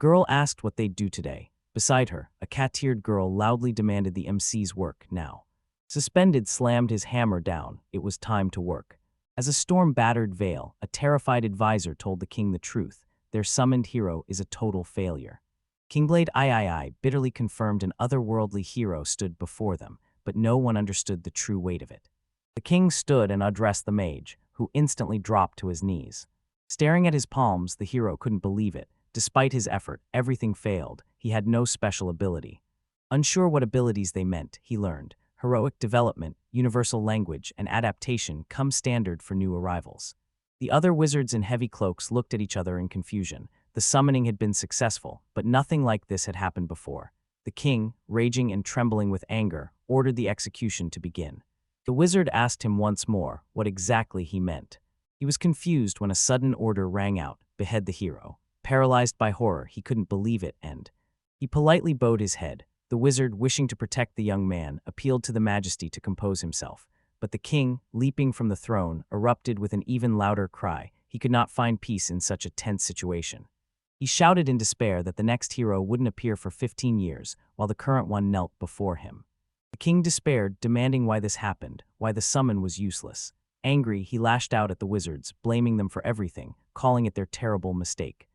girl asked what they'd do today. Beside her, a cat-eared girl loudly demanded the MC's work now. Suspended slammed his hammer down. It was time to work. As a storm battered Vale, a terrified advisor told the king the truth. Their summoned hero is a total failure. Kingblade III bitterly confirmed an otherworldly hero stood before them, but no one understood the true weight of it. The king stood and addressed the mage, who instantly dropped to his knees. Staring at his palms, the hero couldn't believe it. Despite his effort, everything failed. He had no special ability. Unsure what abilities they meant, he learned. Heroic development, universal language, and adaptation come standard for new arrivals. The other wizards in heavy cloaks looked at each other in confusion. The summoning had been successful, but nothing like this had happened before. The king, raging and trembling with anger, ordered the execution to begin. The wizard asked him once more what exactly he meant. He was confused when a sudden order rang out, behead the hero. Paralyzed by horror, he couldn't believe it, and he politely bowed his head. The wizard, wishing to protect the young man, appealed to the majesty to compose himself. But the king, leaping from the throne, erupted with an even louder cry. He could not find peace in such a tense situation. He shouted in despair that the next hero wouldn't appear for 15 years, while the current one knelt before him. The king despaired, demanding why this happened, why the summon was useless. Angry, he lashed out at the wizards, blaming them for everything, calling it their terrible mistake.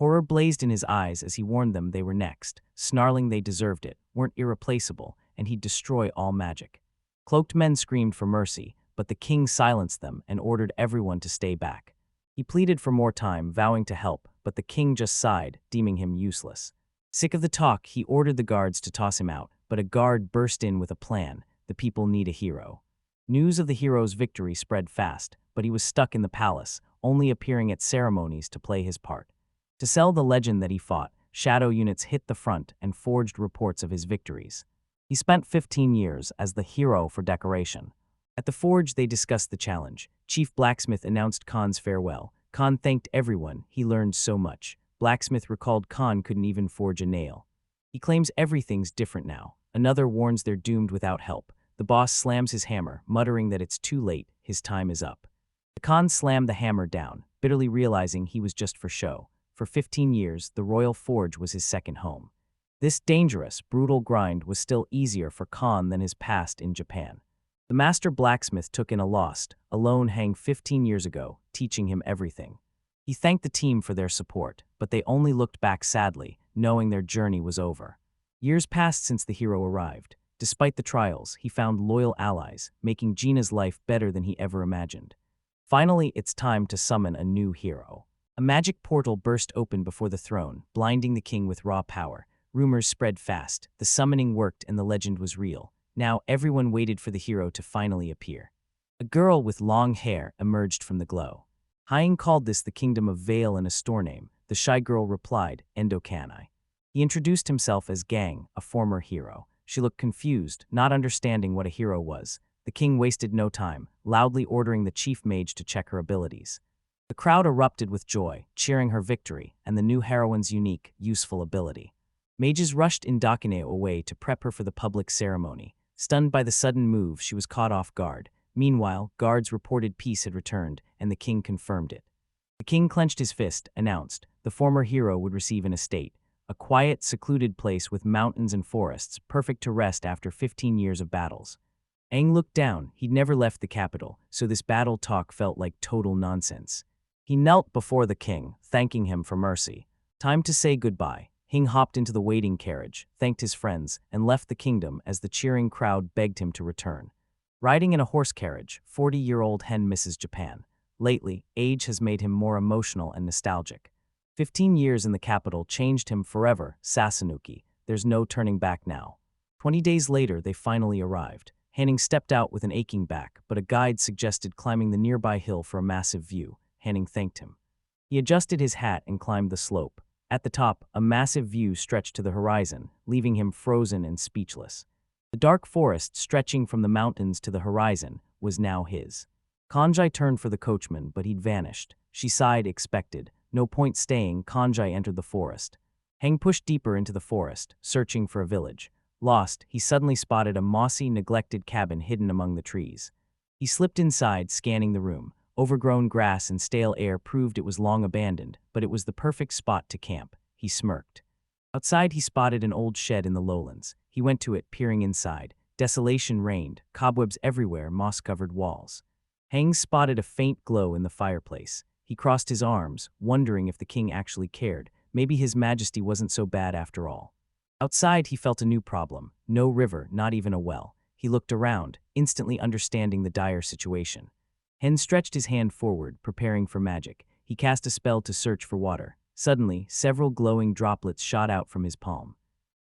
Horror blazed in his eyes as he warned them they were next, snarling they deserved it, weren't irreplaceable, and he'd destroy all magic. Cloaked men screamed for mercy, but the king silenced them and ordered everyone to stay back. He pleaded for more time, vowing to help, but the king just sighed, deeming him useless. Sick of the talk, he ordered the guards to toss him out, but a guard burst in with a plan. The people need a hero. News of the hero's victory spread fast, but he was stuck in the palace, only appearing at ceremonies to play his part. To sell the legend that he fought, shadow units hit the front and forged reports of his victories. He spent 15 years as the hero for decoration. At the forge, they discussed the challenge. Chief Blacksmith announced Khan's farewell. Khan thanked everyone. He learned so much. Blacksmith recalled Khan couldn't even forge a nail. He claims everything's different now. Another warns they're doomed without help. The boss slams his hammer, muttering that it's too late, his time is up. The Khan slammed the hammer down, bitterly realizing he was just for show. For 15 years, the Royal Forge was his second home. This dangerous, brutal grind was still easier for Khan than his past in Japan. The master blacksmith took in a lost, alone hang 15 years ago, teaching him everything. He thanked the team for their support, but they only looked back sadly, knowing their journey was over. Years passed since the hero arrived. Despite the trials, he found loyal allies, making Gina's life better than he ever imagined. Finally, it's time to summon a new hero. A magic portal burst open before the throne, blinding the king with raw power. Rumors spread fast. The summoning worked and the legend was real. Now everyone waited for the hero to finally appear. A girl with long hair emerged from the glow. Hying called this the kingdom of Vale in a store name. The shy girl replied, Endokanai. He introduced himself as Gang, a former hero. She looked confused, not understanding what a hero was. The king wasted no time, loudly ordering the chief mage to check her abilities. The crowd erupted with joy, cheering her victory and the new heroine's unique, useful ability. Mages rushed Indakine away to prep her for the public ceremony. Stunned by the sudden move, she was caught off guard. Meanwhile, guards reported peace had returned, and the king confirmed it. The king clenched his fist, announced the former hero would receive an estate, a quiet, secluded place with mountains and forests, perfect to rest after 15 years of battles. Aang looked down. He'd never left the capital, so this battle talk felt like total nonsense. He knelt before the king, thanking him for mercy. Time to say goodbye. Hing hopped into the waiting carriage, thanked his friends, and left the kingdom as the cheering crowd begged him to return. Riding in a horse carriage, 40-year-old Hen misses Japan. Lately, age has made him more emotional and nostalgic. 15 years in the capital changed him forever, Sasunuki. There's no turning back now. 20 days later, they finally arrived. Hanning stepped out with an aching back, but a guide suggested climbing the nearby hill for a massive view. Hanning thanked him. He adjusted his hat and climbed the slope. At the top, a massive view stretched to the horizon, leaving him frozen and speechless. The dark forest stretching from the mountains to the horizon was now his. Kanjai turned for the coachman, but he'd vanished. She sighed, expected. No point staying. Kanjai entered the forest. Hang pushed deeper into the forest, searching for a village. Lost, he suddenly spotted a mossy, neglected cabin hidden among the trees. He slipped inside, scanning the room. Overgrown grass and stale air proved it was long abandoned, but it was the perfect spot to camp. he smirked. Outside, he spotted an old shed in the lowlands. He went to it, peering inside. Desolation reigned, cobwebs everywhere, moss-covered walls. Hang spotted a faint glow in the fireplace. He crossed his arms, wondering if the king actually cared. Maybe his majesty wasn't so bad after all. Outside, he felt a new problem. No river, not even a well. He looked around, instantly understanding the dire situation. Hen stretched his hand forward, preparing for magic. He cast a spell to search for water. Suddenly, several glowing droplets shot out from his palm.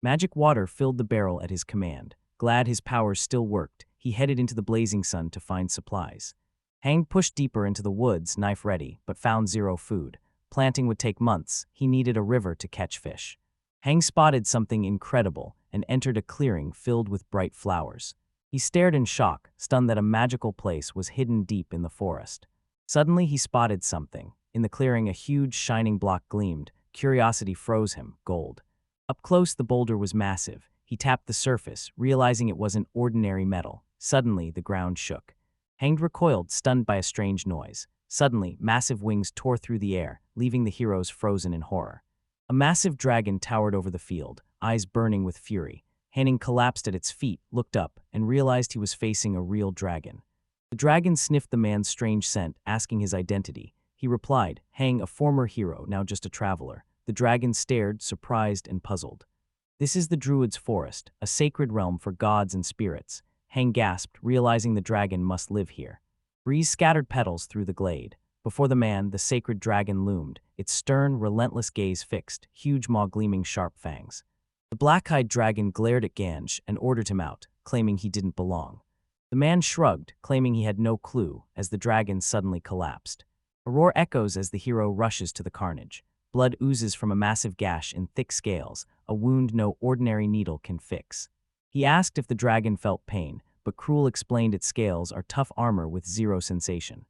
Magic water filled the barrel at his command. Glad his powers still worked, he headed into the blazing sun to find supplies. Hang pushed deeper into the woods, knife ready, but found zero food. Planting would take months. He needed a river to catch fish. Hang spotted something incredible and entered a clearing filled with bright flowers. He stared in shock, stunned that a magical place was hidden deep in the forest. Suddenly he spotted something. In the clearing, a huge shining block gleamed. Curiosity froze him, gold. Up close, the boulder was massive. He tapped the surface, realizing it wasn't ordinary metal. Suddenly, the ground shook. Hanged recoiled, stunned by a strange noise. Suddenly, massive wings tore through the air, leaving the heroes frozen in horror. A massive dragon towered over the field, eyes burning with fury. Hanning collapsed at its feet, looked up, and realized he was facing a real dragon. The dragon sniffed the man's strange scent, asking his identity. He replied, Hang, a former hero, now just a traveler. The dragon stared, surprised and puzzled. This is the Druid's forest, a sacred realm for gods and spirits. Hang gasped, realizing the dragon must live here. Breeze scattered petals through the glade. Before the man, the sacred dragon loomed, its stern, relentless gaze fixed, huge maw gleaming sharp fangs. The black-eyed dragon glared at Ganj and ordered him out, claiming he didn't belong. The man shrugged, claiming he had no clue, as the dragon suddenly collapsed. A roar echoes as the hero rushes to the carnage. Blood oozes from a massive gash in thick scales, a wound no ordinary needle can fix. He asked if the dragon felt pain, but Cruel explained its scales are tough armor with zero sensation.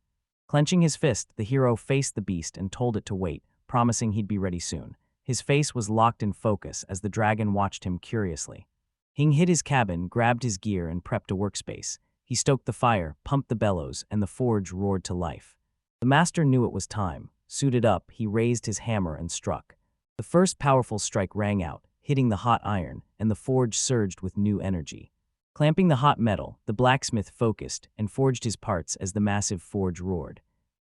Clenching his fist, the hero faced the beast and told it to wait, promising he'd be ready soon. His face was locked in focus as the dragon watched him curiously. Hing hid his cabin, grabbed his gear, and prepped a workspace. He stoked the fire, pumped the bellows, and the forge roared to life. The master knew it was time. Suited up, he raised his hammer and struck. The first powerful strike rang out, hitting the hot iron, and the forge surged with new energy. Clamping the hot metal, the blacksmith focused and forged his parts as the massive forge roared.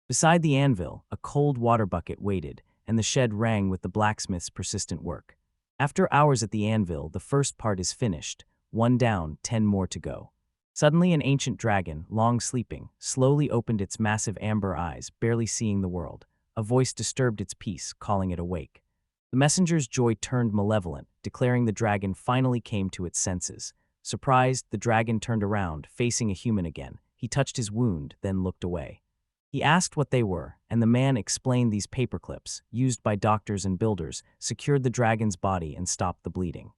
Beside the anvil, a cold water bucket waited, and the shed rang with the blacksmith's persistent work. After hours at the anvil, the first part is finished. 1 down, 10 more to go. Suddenly, an ancient dragon, long sleeping, slowly opened its massive amber eyes, barely seeing the world. A voice disturbed its peace, calling it awake. The messenger's joy turned malevolent, declaring the dragon finally came to its senses. Surprised, the dragon turned around, facing a human again. He touched his wound, then looked away. He asked what they were, and the man explained these paperclips, used by doctors and builders, secured the dragon's body and stopped the bleeding.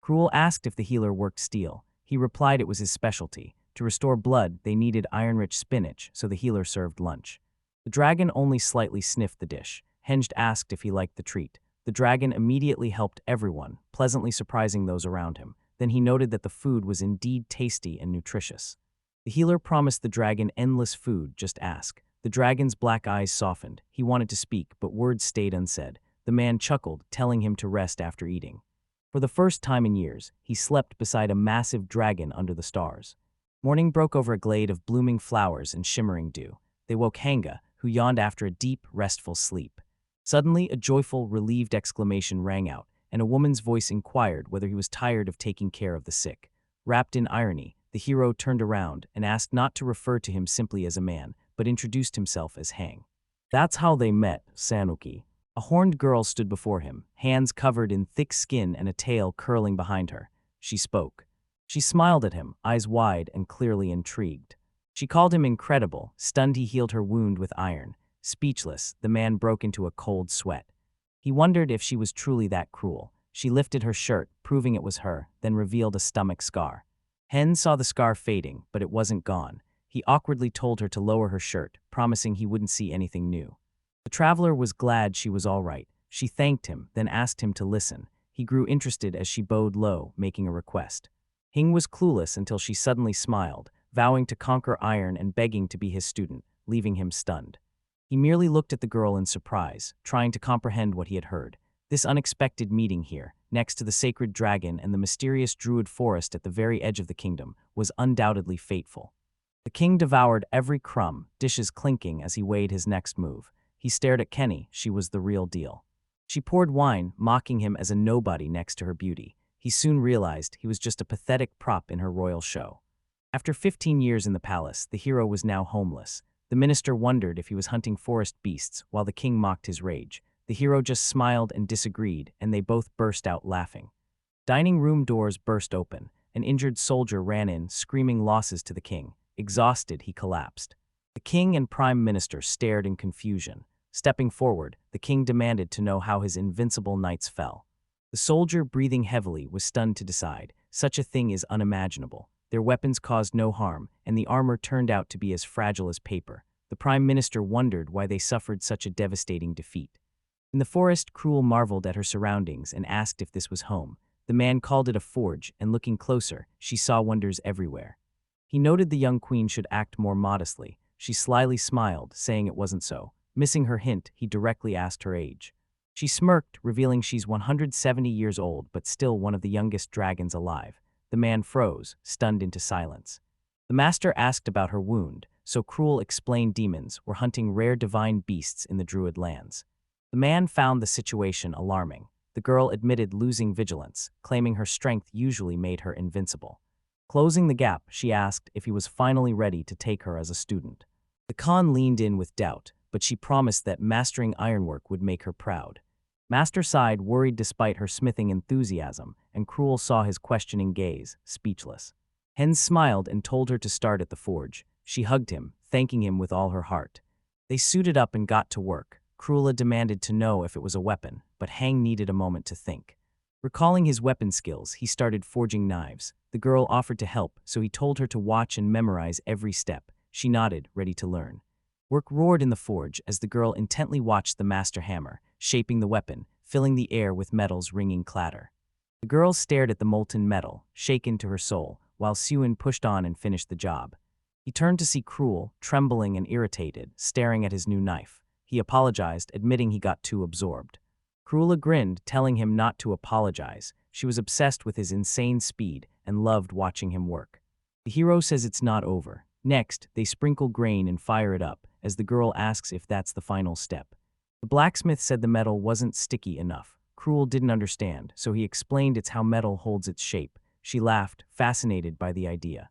Cruel asked if the healer worked steel. He replied it was his specialty. To restore blood, they needed iron-rich spinach, so the healer served lunch. The dragon only slightly sniffed the dish. Henged asked if he liked the treat. The dragon immediately helped everyone, pleasantly surprising those around him. Then he noted that the food was indeed tasty and nutritious. The healer promised the dragon endless food, just ask. The dragon's black eyes softened. He wanted to speak, but words stayed unsaid. The man chuckled, telling him to rest after eating. For the first time in years, he slept beside a massive dragon under the stars. Morning broke over a glade of blooming flowers and shimmering dew. They woke Hanga, who yawned after a deep, restful sleep. Suddenly, a joyful, relieved exclamation rang out, and a woman's voice inquired whether he was tired of taking care of the sick. Wrapped in irony, the hero turned around and asked not to refer to him simply as a man, but introduced himself as Hang. That's how they met, Sanuki. A horned girl stood before him, hands covered in thick skin and a tail curling behind her. She spoke. She smiled at him, eyes wide and clearly intrigued. She called him incredible. Stunned, he healed her wound with iron. Speechless, the man broke into a cold sweat. He wondered if she was truly that cruel. She lifted her shirt, proving it was her, then revealed a stomach scar. Hen saw the scar fading, but it wasn't gone. He awkwardly told her to lower her shirt, promising he wouldn't see anything new. The traveler was glad she was all right. She thanked him, then asked him to listen. He grew interested as she bowed low, making a request. Hing was clueless until she suddenly smiled, vowing to conquer iron and begging to be his student, leaving him stunned. He merely looked at the girl in surprise, trying to comprehend what he had heard. This unexpected meeting here, next to the sacred dragon and the mysterious druid forest at the very edge of the kingdom, was undoubtedly fateful. The king devoured every crumb, dishes clinking as he weighed his next move. He stared at Kenny. She was the real deal. She poured wine, mocking him as a nobody next to her beauty. He soon realized he was just a pathetic prop in her royal show. After 15 years in the palace, the hero was now homeless. The minister wondered if he was hunting forest beasts while the king mocked his rage. The hero just smiled and disagreed, and they both burst out laughing. Dining room doors burst open. An injured soldier ran in, screaming losses to the king. Exhausted, he collapsed. The king and prime minister stared in confusion. Stepping forward, the king demanded to know how his invincible knights fell. The soldier, breathing heavily, was stunned to decide. Such a thing is unimaginable. Their weapons caused no harm, and the armor turned out to be as fragile as paper. The prime minister wondered why they suffered such a devastating defeat. In the forest, Cruel marveled at her surroundings and asked if this was home. The man called it a forge, and looking closer, she saw wonders everywhere. He noted the young queen should act more modestly. She slyly smiled, saying it wasn't so. Missing her hint, he directly asked her age. She smirked, revealing she's 170 years old but still one of the youngest dragons alive. The man froze, stunned into silence. The master asked about her wound, so Cruel explained demons were hunting rare divine beasts in the druid lands. The man found the situation alarming. The girl admitted losing vigilance, claiming her strength usually made her invincible. Closing the gap, she asked if he was finally ready to take her as a student. The Khan leaned in with doubt, but she promised that mastering ironwork would make her proud. Master sighed, worried despite her smithing enthusiasm, and Cruel saw his questioning gaze, speechless. Hen smiled and told her to start at the forge. She hugged him, thanking him with all her heart. They suited up and got to work. Cruella demanded to know if it was a weapon, but Hang needed a moment to think. Recalling his weapon skills, he started forging knives. The girl offered to help, so he told her to watch and memorize every step. She nodded, ready to learn. Work roared in the forge as the girl intently watched the master hammer, shaping the weapon, filling the air with metal's ringing clatter. The girl stared at the molten metal, shaken to her soul, while Suen pushed on and finished the job. He turned to see Cruel, trembling and irritated, staring at his new knife. He apologized, admitting he got too absorbed. Cruella grinned, telling him not to apologize. She was obsessed with his insane speed and loved watching him work. The hero says it's not over. Next, they sprinkle grain and fire it up, as the girl asks if that's the final step. The blacksmith said the metal wasn't sticky enough. Cruel didn't understand, so he explained it's how metal holds its shape. She laughed, fascinated by the idea.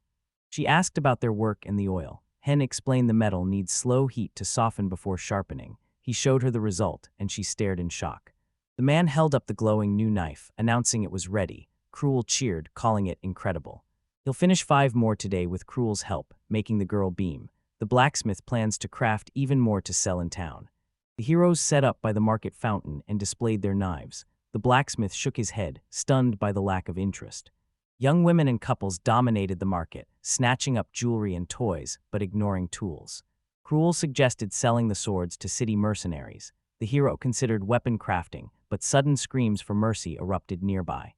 She asked about their work and the oil. Hen explained the metal needs slow heat to soften before sharpening. He showed her the result, and she stared in shock. The man held up the glowing new knife, announcing it was ready. Cruel cheered, calling it incredible. He'll finish 5 more today with Cruel's help, making the girl beam. The blacksmith plans to craft even more to sell in town. The heroes set up by the market fountain and displayed their knives. The blacksmith shook his head, stunned by the lack of interest. Young women and couples dominated the market, snatching up jewelry and toys, but ignoring tools. Cruel suggested selling the swords to city mercenaries. The hero considered weapon crafting, but sudden screams for mercy erupted nearby.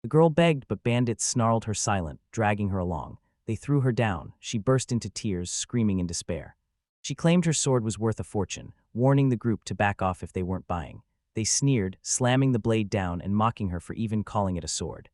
The girl begged, but bandits snarled her silent, dragging her along. They threw her down. She burst into tears, screaming in despair. She claimed her sword was worth a fortune, warning the group to back off if they weren't buying. They sneered, slamming the blade down and mocking her for even calling it a sword.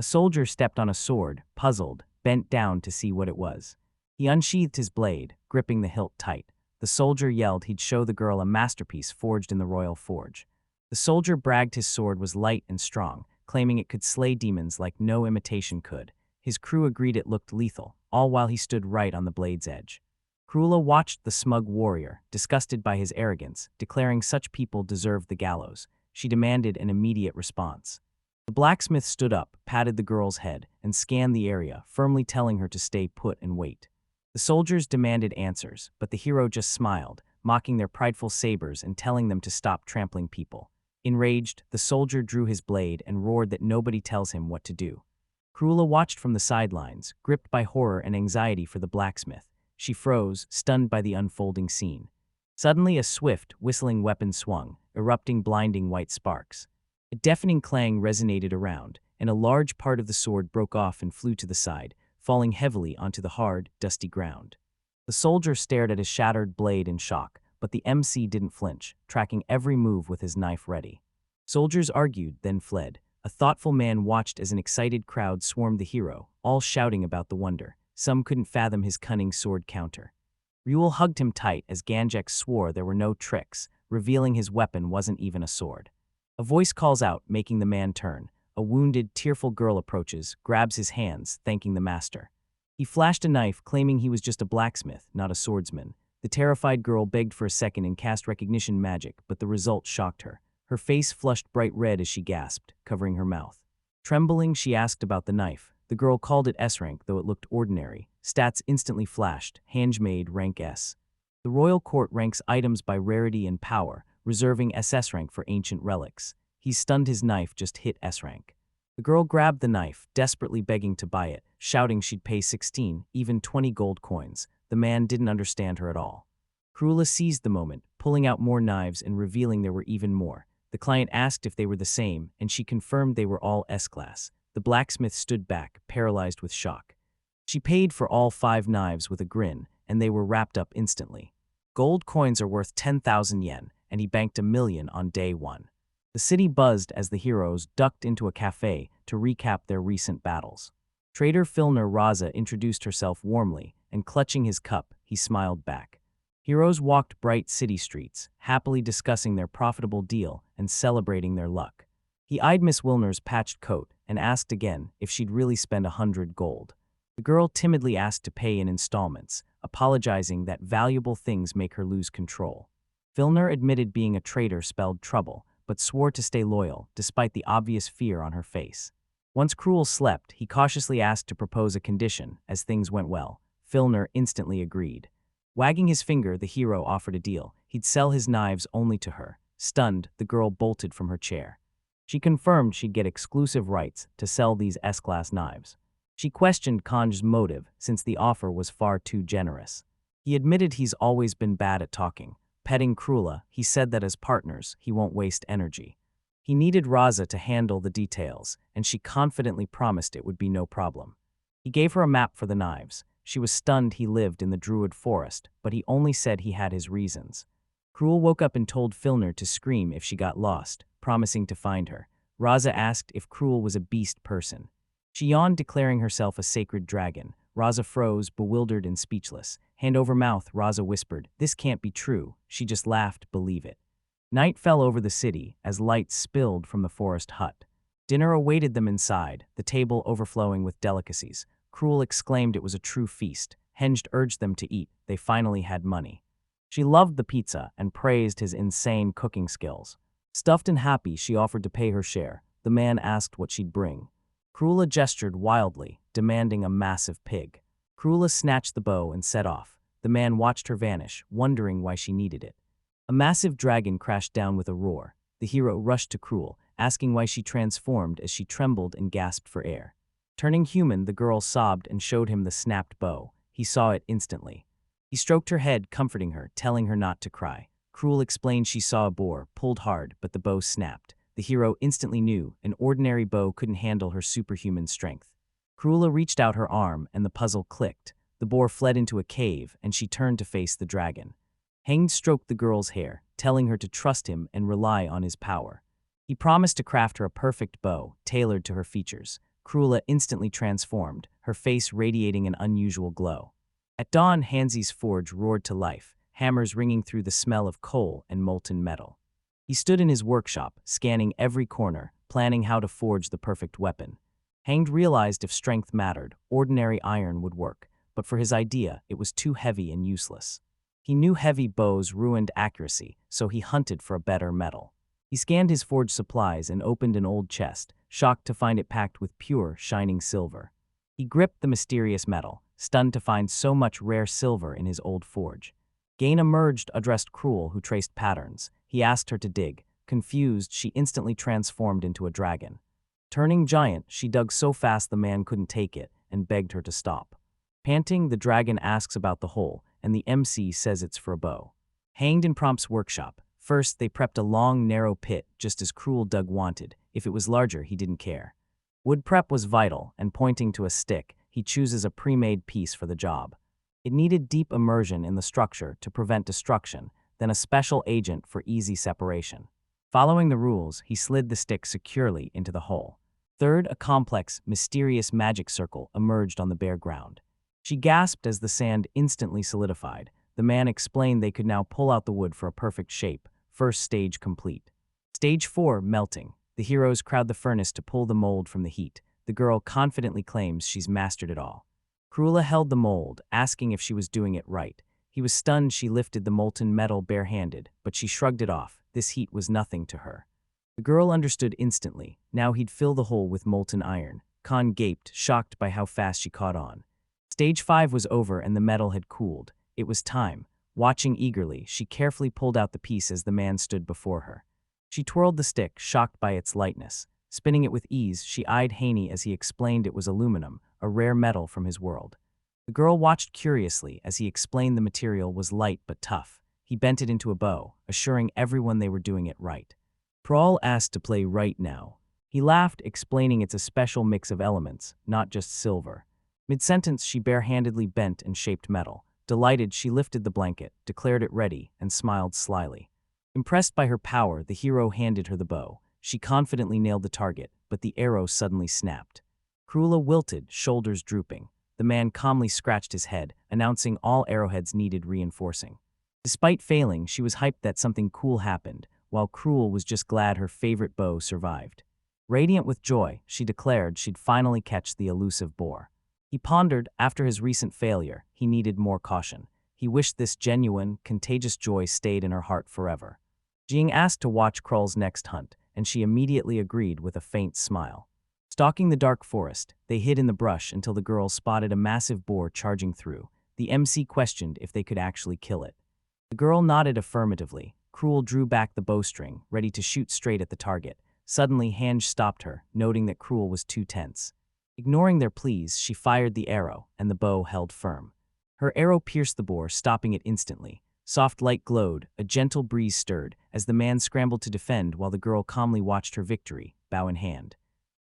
A soldier stepped on a sword, puzzled, bent down to see what it was. He unsheathed his blade, gripping the hilt tight. The soldier yelled he'd show the girl a masterpiece forged in the royal forge. The soldier bragged his sword was light and strong, claiming it could slay demons like no imitation could. His crew agreed it looked lethal, all while he stood right on the blade's edge. Cruella watched the smug warrior, disgusted by his arrogance, declaring such people deserved the gallows. She demanded an immediate response. The blacksmith stood up, patted the girl's head, and scanned the area, firmly telling her to stay put and wait. The soldiers demanded answers, but the hero just smiled, mocking their prideful sabers and telling them to stop trampling people. Enraged, the soldier drew his blade and roared that nobody tells him what to do. Cruella watched from the sidelines, gripped by horror and anxiety for the blacksmith. She froze, stunned by the unfolding scene. Suddenly a swift, whistling weapon swung, erupting blinding white sparks. A deafening clang resonated around, and a large part of the sword broke off and flew to the side, falling heavily onto the hard, dusty ground. The soldier stared at his shattered blade in shock, but the MC didn't flinch, tracking every move with his knife ready. Soldiers argued, then fled. A thoughtful man watched as an excited crowd swarmed the hero, all shouting about the wonder. Some couldn't fathom his cunning sword counter. Ryul hugged him tight as Ganjek swore there were no tricks, revealing his weapon wasn't even a sword. A voice calls out, making the man turn. A wounded, tearful girl approaches, grabs his hands, thanking the master. He flashed a knife, claiming he was just a blacksmith, not a swordsman. The terrified girl begged for a second and cast recognition magic, but the result shocked her. Her face flushed bright red as she gasped, covering her mouth. Trembling, she asked about the knife. The girl called it S-rank, though it looked ordinary. Stats instantly flashed, handmade, rank S. The royal court ranks items by rarity and power, reserving SS rank for ancient relics. He stunned his knife, just hit S rank. The girl grabbed the knife, desperately begging to buy it, shouting she'd pay 16, even 20 gold coins. The man didn't understand her at all. Cruella seized the moment, pulling out more knives and revealing there were even more. The client asked if they were the same, and she confirmed they were all S-class. The blacksmith stood back, paralyzed with shock. She paid for all 5 knives with a grin, and they were wrapped up instantly. Gold coins are worth 10,000 yen, and he banked $1 million on day 1. The city buzzed as the heroes ducked into a cafe to recap their recent battles. Trader Filner Raza introduced herself warmly, and clutching his cup, he smiled back. Heroes walked bright city streets, happily discussing their profitable deal and celebrating their luck. He eyed Miss Wilner's patched coat and asked again if she'd really spend 100 gold. The girl timidly asked to pay in installments, apologizing that valuable things make her lose control. Filner admitted being a traitor spelled trouble, but swore to stay loyal, despite the obvious fear on her face. Once Cruel slept, he cautiously asked to propose a condition, as things went well. Filner instantly agreed. Wagging his finger, the hero offered a deal. He'd sell his knives only to her. Stunned, the girl bolted from her chair. She confirmed she'd get exclusive rights to sell these S-class knives. She questioned Kanj's motive, since the offer was far too generous. He admitted he's always been bad at talking. Petting Cruella, he said that as partners, he won't waste energy. He needed Raza to handle the details, and she confidently promised it would be no problem. He gave her a map for the knives. She was stunned he lived in the Druid forest, but he only said he had his reasons. Cruel woke up and told Filner to scream if she got lost, promising to find her. Raza asked if Cruel was a beast person. She yawned, declaring herself a sacred dragon. Raza froze, bewildered and speechless. Hand over mouth, Raza whispered, "This can't be true." She just laughed, "Believe it." Night fell over the city as lights spilled from the forest hut. Dinner awaited them inside, the table overflowing with delicacies. Cruel exclaimed it was a true feast. Henged urged them to eat. They finally had money. She loved the pizza and praised his insane cooking skills. Stuffed and happy, she offered to pay her share. The man asked what she'd bring. Cruella gestured wildly, demanding a massive pig. Cruella snatched the bow and set off. The man watched her vanish, wondering why she needed it. A massive dragon crashed down with a roar. The hero rushed to Cruel, asking why she transformed as she trembled and gasped for air. Turning human, the girl sobbed and showed him the snapped bow. He saw it instantly. He stroked her head, comforting her, telling her not to cry. Cruel explained she saw a boar, pulled hard, but the bow snapped. The hero instantly knew an ordinary bow couldn't handle her superhuman strength. Cruella reached out her arm, and the puzzle clicked. The boar fled into a cave, and she turned to face the dragon. Henged stroked the girl's hair, telling her to trust him and rely on his power. He promised to craft her a perfect bow, tailored to her features. Cruella instantly transformed, her face radiating an unusual glow. At dawn, Hansi's forge roared to life, hammers ringing through the smell of coal and molten metal. He stood in his workshop, scanning every corner, planning how to forge the perfect weapon. Henged realized if strength mattered, ordinary iron would work, but for his idea, it was too heavy and useless. He knew heavy bows ruined accuracy, so he hunted for a better metal. He scanned his forge supplies and opened an old chest, shocked to find it packed with pure, shining silver. He gripped the mysterious metal, stunned to find so much rare silver in his old forge. Gain emerged, addressed Cruel, who traced patterns. He asked her to dig. Confused, she instantly transformed into a dragon. Turning giant, she dug so fast the man couldn't take it and begged her to stop. Panting, the dragon asks about the hole, and the MC says it's for a bow. Hanged in Prompt's workshop. First, they prepped a long, narrow pit, just as Cruel Doug wanted. If it was larger, he didn't care. Wood prep was vital, and pointing to a stick, he chooses a pre-made piece for the job. It needed deep immersion in the structure to prevent destruction, then a special agent for easy separation. Following the rules, he slid the stick securely into the hole. Third, a complex, mysterious magic circle emerged on the bare ground. She gasped as the sand instantly solidified. The man explained they could now pull out the wood for a perfect shape. First stage complete. Stage 4, melting. The heroes crowd the furnace to pull the mold from the heat. The girl confidently claims she's mastered it all. Cruella held the mold, asking if she was doing it right. He was stunned she lifted the molten metal barehanded, but she shrugged it off. This heat was nothing to her. The girl understood instantly. Now he'd fill the hole with molten iron. Khan gaped, shocked by how fast she caught on. Stage 5 was over and the metal had cooled. It was time. Watching eagerly, she carefully pulled out the piece as the man stood before her. She twirled the stick, shocked by its lightness. Spinning it with ease, she eyed Haney as he explained it was aluminum, a rare metal from his world. The girl watched curiously as he explained the material was light but tough. He bent it into a bow, assuring everyone they were doing it right. Prawl asked to play right now. He laughed, explaining it's a special mix of elements, not just silver. Mid-sentence, she barehandedly bent and shaped metal. Delighted, she lifted the blanket, declared it ready, and smiled slyly. Impressed by her power, the hero handed her the bow. She confidently nailed the target, but the arrow suddenly snapped. Cruella wilted, shoulders drooping. The man calmly scratched his head, announcing all arrowheads needed reinforcing. Despite failing, she was hyped that something cool happened, while Cruel was just glad her favorite bow survived. Radiant with joy, she declared she'd finally catch the elusive boar. He pondered, after his recent failure, he needed more caution. He wished this genuine, contagious joy stayed in her heart forever. Jing asked to watch Krull's next hunt, and she immediately agreed with a faint smile. Stalking the dark forest, they hid in the brush until the girls spotted a massive boar charging through. The MC questioned if they could actually kill it. The girl nodded affirmatively. Cruel drew back the bowstring, ready to shoot straight at the target. Suddenly, Hange stopped her, noting that Cruel was too tense. Ignoring their pleas, she fired the arrow, and the bow held firm. Her arrow pierced the boar, stopping it instantly. Soft light glowed, a gentle breeze stirred, as the man scrambled to defend while the girl calmly watched her victory, bow in hand.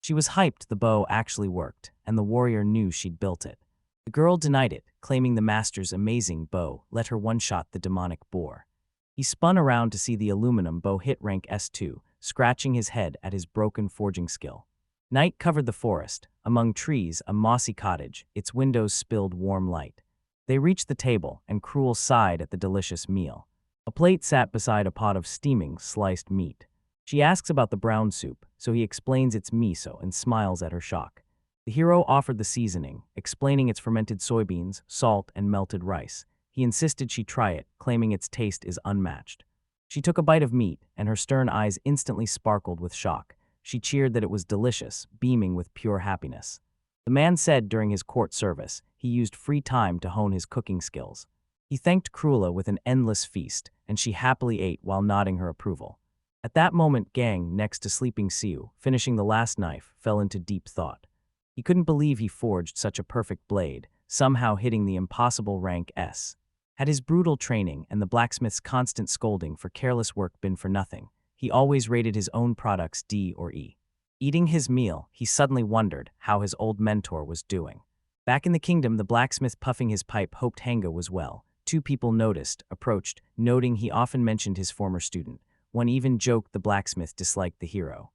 She was hyped the bow actually worked, and the warrior knew she'd built it. The girl denied it, claiming the master's amazing bow let her one-shot the demonic boar. He spun around to see the aluminum bow hit rank S2, scratching his head at his broken forging skill. Night covered the forest. Among trees, a mossy cottage, its windows spilled warm light. They reached the table, and Cruel sighed at the delicious meal. A plate sat beside a pot of steaming, sliced meat. She asks about the brown soup, so he explains it's miso and smiles at her shock. The hero offered the seasoning, explaining it's fermented soybeans, salt, and melted rice. He insisted she try it, claiming its taste is unmatched. She took a bite of meat, and her stern eyes instantly sparkled with shock. She cheered that it was delicious, beaming with pure happiness. The man said during his court service, he used free time to hone his cooking skills. He thanked Cruella with an endless feast, and she happily ate while nodding her approval. At that moment, Gang, next to sleeping Siu, finishing the last knife, fell into deep thought. He couldn't believe he forged such a perfect blade, somehow hitting the impossible rank S. Had his brutal training and the blacksmith's constant scolding for careless work been for nothing, he always rated his own products D or E. Eating his meal, he suddenly wondered how his old mentor was doing. Back in the kingdom, the blacksmith puffing his pipe hoped Hanga was well. Two people noticed, approached, noting he often mentioned his former student. One even joked the blacksmith disliked the hero.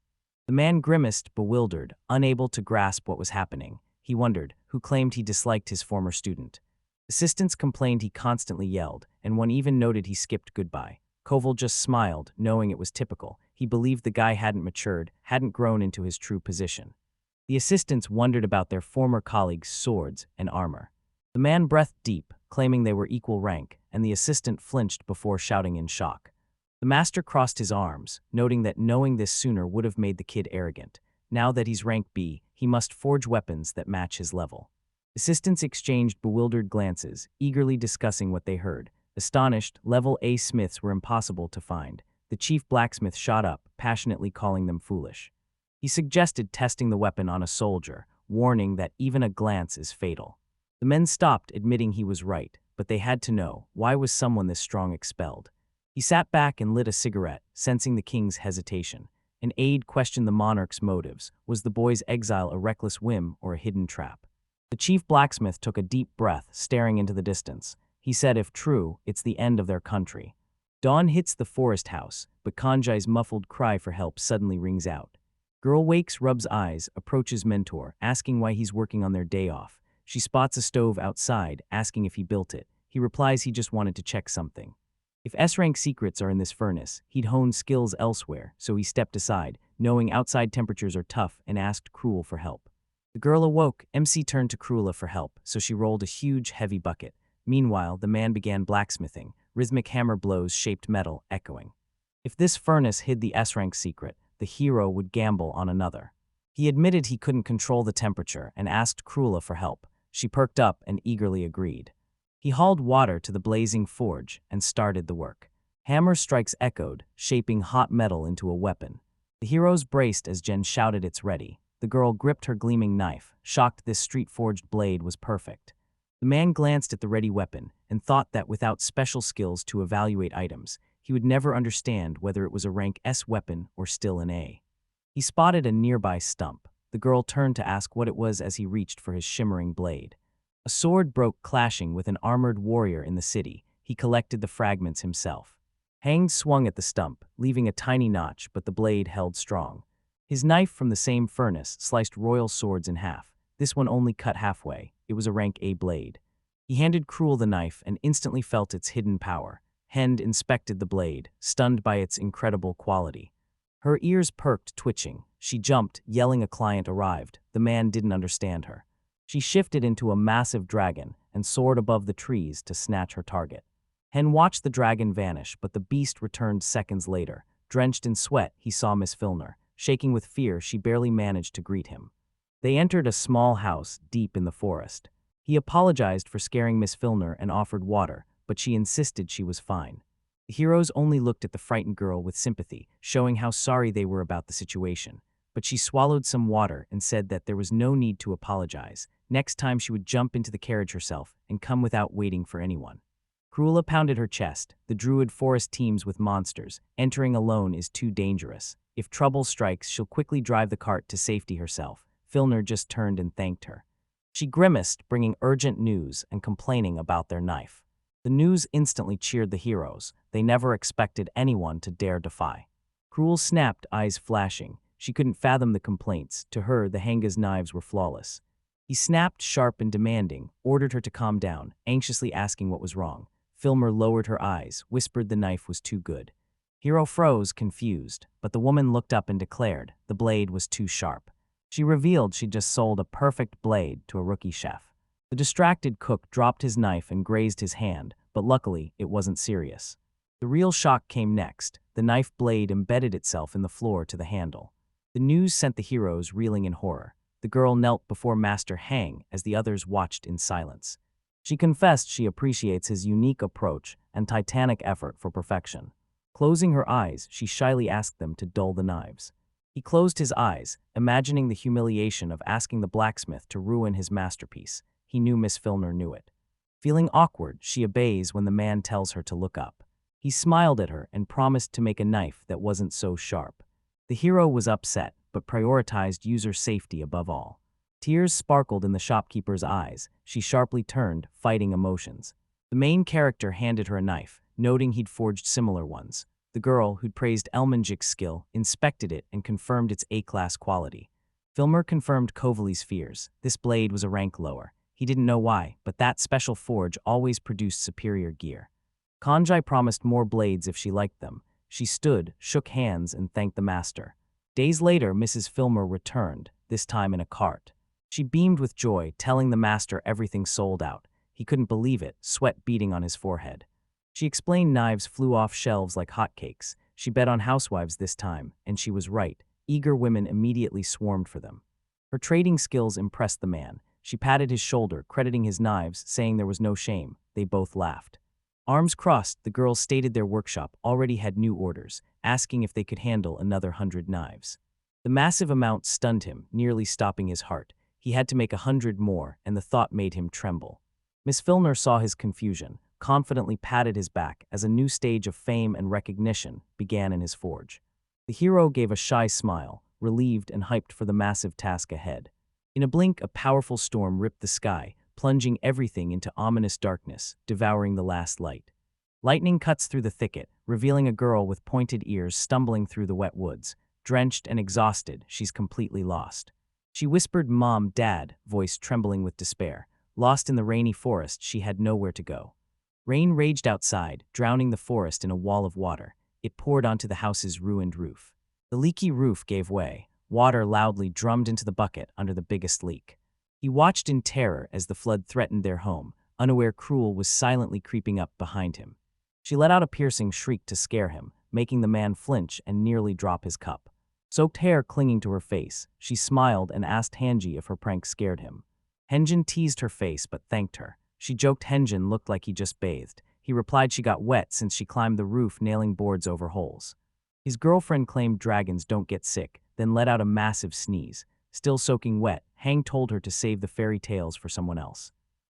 The man grimaced, bewildered, unable to grasp what was happening. He wondered who claimed he disliked his former student. Assistants complained he constantly yelled, and one even noted he skipped goodbye. Koval just smiled, knowing it was typical. He believed the guy hadn't matured, hadn't grown into his true position. The assistants wondered about their former colleagues' swords and armor. The man breathed deep, claiming they were equal rank, and the assistant flinched before shouting in shock. The master crossed his arms, noting that knowing this sooner would have made the kid arrogant. Now that he's rank B, he must forge weapons that match his level. Assistants exchanged bewildered glances, eagerly discussing what they heard. Astonished, level A smiths were impossible to find. The chief blacksmith shot up, passionately calling them foolish. He suggested testing the weapon on a soldier, warning that even a glance is fatal. The men stopped, admitting he was right, but they had to know, why was someone this strong expelled? He sat back and lit a cigarette, sensing the king's hesitation. An aide questioned the monarch's motives. Was the boy's exile a reckless whim or a hidden trap? The chief blacksmith took a deep breath, staring into the distance. He said if true, it's the end of their country. Dawn hits the forest house, but Kanjai's muffled cry for help suddenly rings out. Girl wakes, rubs eyes, approaches mentor, asking why he's working on their day off. She spots a stove outside, asking if he built it. He replies he just wanted to check something. If S-rank secrets are in this furnace, he'd hone skills elsewhere, so he stepped aside, knowing outside temperatures are tough, and asked Cruel for help. The girl awoke. MC turned to Cruella for help, so she rolled a huge, heavy bucket. Meanwhile, the man began blacksmithing. Rhythmic hammer blows shaped metal, echoing. If this furnace hid the S-rank secret, the hero would gamble on another. He admitted he couldn't control the temperature and asked Cruella for help. She perked up and eagerly agreed. He hauled water to the blazing forge and started the work. Hammer strikes echoed, shaping hot metal into a weapon. The heroes braced as Jen shouted it's ready. The girl gripped her gleaming knife, shocked this street-forged blade was perfect. The man glanced at the ready weapon and thought that without special skills to evaluate items, he would never understand whether it was a rank S weapon or still an A. He spotted a nearby stump. The girl turned to ask what it was as he reached for his shimmering blade. A sword broke, clashing with an armored warrior in the city. He collected the fragments himself. Hang swung at the stump, leaving a tiny notch, but the blade held strong. His knife from the same furnace sliced royal swords in half. This one only cut halfway. It was a rank A blade. He handed Cruel the knife and instantly felt its hidden power. Hend inspected the blade, stunned by its incredible quality. Her ears perked, twitching. She jumped, yelling a client arrived. The man didn't understand her. She shifted into a massive dragon and soared above the trees to snatch her target. Hen watched the dragon vanish, but the beast returned seconds later. Drenched in sweat, he saw Miss Filner. Shaking with fear, she barely managed to greet him. They entered a small house deep in the forest. He apologized for scaring Miss Filner and offered water, but she insisted she was fine. The heroes only looked at the frightened girl with sympathy, showing how sorry they were about the situation. But she swallowed some water and said that there was no need to apologize. Next time she would jump into the carriage herself and come without waiting for anyone. Cruella pounded her chest. The druid forest teems with monsters. Entering alone is too dangerous. If trouble strikes, she'll quickly drive the cart to safety herself. Filner just turned and thanked her. She grimaced, bringing urgent news and complaining about their knife. The news instantly cheered the heroes. They never expected anyone to dare defy. Cruel snapped, eyes flashing. She couldn't fathom the complaints. To her, the Hanga's knives were flawless. He snapped, sharp and demanding, ordered her to calm down, anxiously asking what was wrong. Filmer lowered her eyes, whispered the knife was too good. Hero froze, confused, but the woman looked up and declared the blade was too sharp. She revealed she'd just sold a perfect blade to a rookie chef. The distracted cook dropped his knife and grazed his hand, but luckily it wasn't serious. The real shock came next. The knife blade embedded itself in the floor to the handle. The news sent the heroes reeling in horror. The girl knelt before Master Hang as the others watched in silence. She confessed she appreciates his unique approach and titanic effort for perfection. Closing her eyes, she shyly asked them to dull the knives. He closed his eyes, imagining the humiliation of asking the blacksmith to ruin his masterpiece. He knew Miss Filner knew it. Feeling awkward, she obeys when the man tells her to look up. He smiled at her and promised to make a knife that wasn't so sharp. The hero was upset, but prioritized user safety above all. Tears sparkled in the shopkeeper's eyes. She sharply turned, fighting emotions. The main character handed her a knife, noting he'd forged similar ones. The girl, who'd praised Elmanjik's skill, inspected it and confirmed its A-class quality. Filmer confirmed Kovali's fears. This blade was a rank lower. He didn't know why, but that special forge always produced superior gear. Kanjai promised more blades if she liked them. She stood, shook hands, and thanked the master. Days later, Mrs. Filmer returned, this time in a cart. She beamed with joy, telling the master everything sold out. He couldn't believe it, sweat beading on his forehead. She explained knives flew off shelves like hotcakes. She bet on housewives this time, and she was right. Eager women immediately swarmed for them. Her trading skills impressed the man. She patted his shoulder, crediting his knives, saying there was no shame. They both laughed. Arms crossed, the girls stated their workshop already had new orders, asking if they could handle another 100 knives. The massive amount stunned him, nearly stopping his heart. He had to make 100 more, and the thought made him tremble. Miss Filner saw his confusion, confidently patted his back as a new stage of fame and recognition began in his forge. The hero gave a shy smile, relieved and hyped for the massive task ahead. In a blink, a powerful storm ripped the sky, plunging everything into ominous darkness, devouring the last light. Lightning cuts through the thicket, revealing a girl with pointed ears stumbling through the wet woods. Drenched and exhausted, she's completely lost. She whispered, "Mom, Dad," voice trembling with despair. Lost in the rainy forest, she had nowhere to go. Rain raged outside, drowning the forest in a wall of water. It poured onto the house's ruined roof. The leaky roof gave way. Water loudly drummed into the bucket under the biggest leak. He watched in terror as the flood threatened their home, unaware Cruel was silently creeping up behind him. She let out a piercing shriek to scare him, making the man flinch and nearly drop his cup. Soaked hair clinging to her face, she smiled and asked Hanji if her prank scared him. Henjin teased her face but thanked her. She joked Henjin looked like he just bathed. He replied she got wet since she climbed the roof nailing boards over holes. His girlfriend claimed dragons don't get sick, then let out a massive sneeze. Still soaking wet, Hang told her to save the fairy tales for someone else.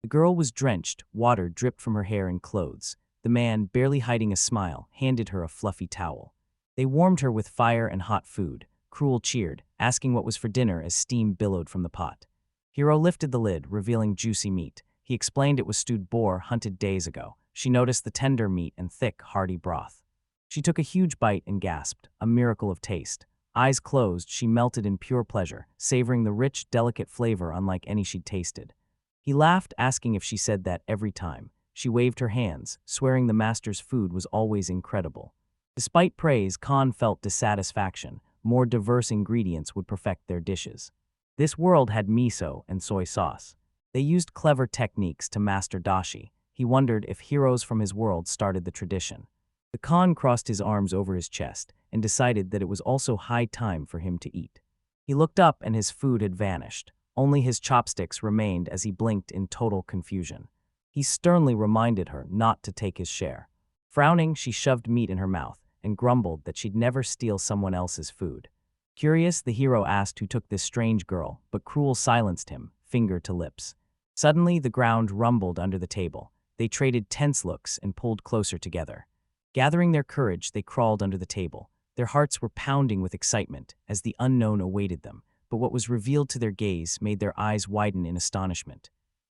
The girl was drenched, water dripped from her hair and clothes. The man, barely hiding a smile, handed her a fluffy towel. They warmed her with fire and hot food. Cruel cheered, asking what was for dinner as steam billowed from the pot. Hero lifted the lid, revealing juicy meat. He explained it was stewed boar hunted days ago. She noticed the tender meat and thick, hearty broth. She took a huge bite and gasped, a miracle of taste. Eyes closed, she melted in pure pleasure, savoring the rich, delicate flavor unlike any she'd tasted. He laughed, asking if she said that every time. She waved her hands, swearing the master's food was always incredible. Despite praise, Khan felt dissatisfaction. More diverse ingredients would perfect their dishes. This world had miso and soy sauce. They used clever techniques to master dashi. He wondered if heroes from his world started the tradition. The Khan crossed his arms over his chest and decided that it was also high time for him to eat. He looked up and his food had vanished. Only his chopsticks remained as he blinked in total confusion. He sternly reminded her not to take his share. Frowning, she shoved meat in her mouth and grumbled that she'd never steal someone else's food. Curious, the hero asked who took this strange girl, but Cruel silenced him, finger to lips. Suddenly, the ground rumbled under the table. They traded tense looks and pulled closer together. Gathering their courage, they crawled under the table. Their hearts were pounding with excitement as the unknown awaited them, but what was revealed to their gaze made their eyes widen in astonishment.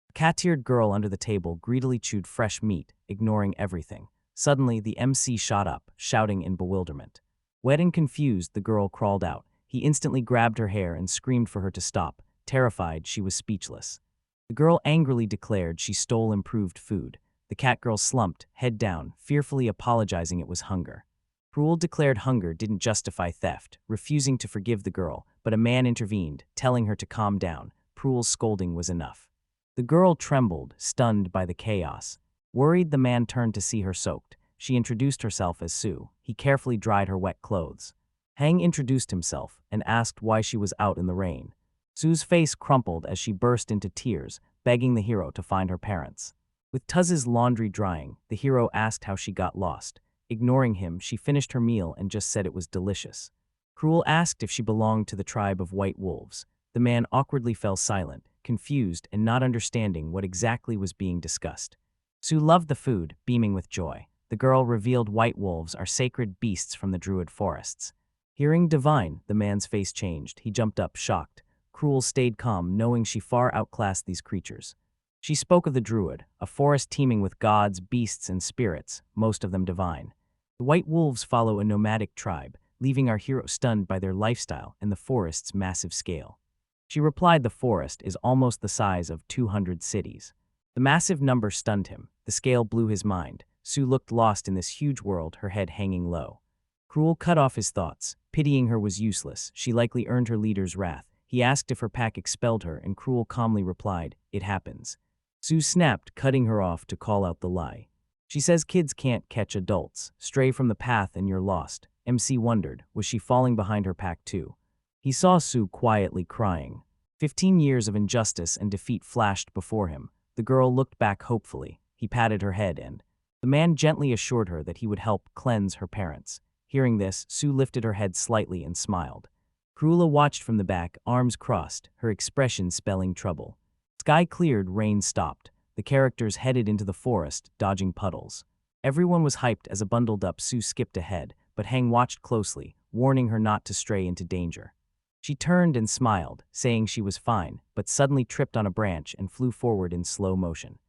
A cat-eared girl under the table greedily chewed fresh meat, ignoring everything. Suddenly, the MC shot up, shouting in bewilderment. Wet and confused, the girl crawled out. He instantly grabbed her hair and screamed for her to stop. Terrified, she was speechless. The girl angrily declared she stole improved food. The cat girl slumped, head down, fearfully apologizing it was hunger. Cruel declared hunger didn't justify theft, refusing to forgive the girl, but a man intervened, telling her to calm down. Cruel's scolding was enough. The girl trembled, stunned by the chaos. Worried, the man turned to see her soaked. She introduced herself as Sue. He carefully dried her wet clothes. Hang introduced himself and asked why she was out in the rain. Sue's face crumpled as she burst into tears, begging the hero to find her parents. With Tuz's laundry drying, the hero asked how she got lost. Ignoring him, she finished her meal and just said it was delicious. Cruel asked if she belonged to the tribe of white wolves. The man awkwardly fell silent, confused and not understanding what exactly was being discussed. Sue loved the food, beaming with joy. The girl revealed white wolves are sacred beasts from the druid forests. Hearing divine, the man's face changed. He jumped up, shocked. Cruel stayed calm, knowing she far outclassed these creatures. She spoke of the druid, a forest teeming with gods, beasts, and spirits, most of them divine. The white wolves follow a nomadic tribe, leaving our hero stunned by their lifestyle and the forest's massive scale. She replied the forest is almost the size of 200 cities. The massive number stunned him. The scale blew his mind. Sue looked lost in this huge world, her head hanging low. Cruel cut off his thoughts. Pitying her was useless. She likely earned her leader's wrath. He asked if her pack expelled her, and Cruel calmly replied, "It happens." Sue snapped, cutting her off to call out the lie. She says kids can't catch adults. Stray from the path and you're lost. MC wondered, was she falling behind her pack too? He saw Sue quietly crying. 15 years of injustice and defeat flashed before him. The girl looked back hopefully. He patted her head and the man gently assured her that he would help cleanse her parents. Hearing this, Sue lifted her head slightly and smiled. Cruella watched from the back, arms crossed, her expression spelling trouble. Sky cleared, rain stopped. The characters headed into the forest, dodging puddles. Everyone was hyped as a bundled-up Sue skipped ahead, but Hang watched closely, warning her not to stray into danger. She turned and smiled, saying she was fine, but suddenly tripped on a branch and flew forward in slow motion.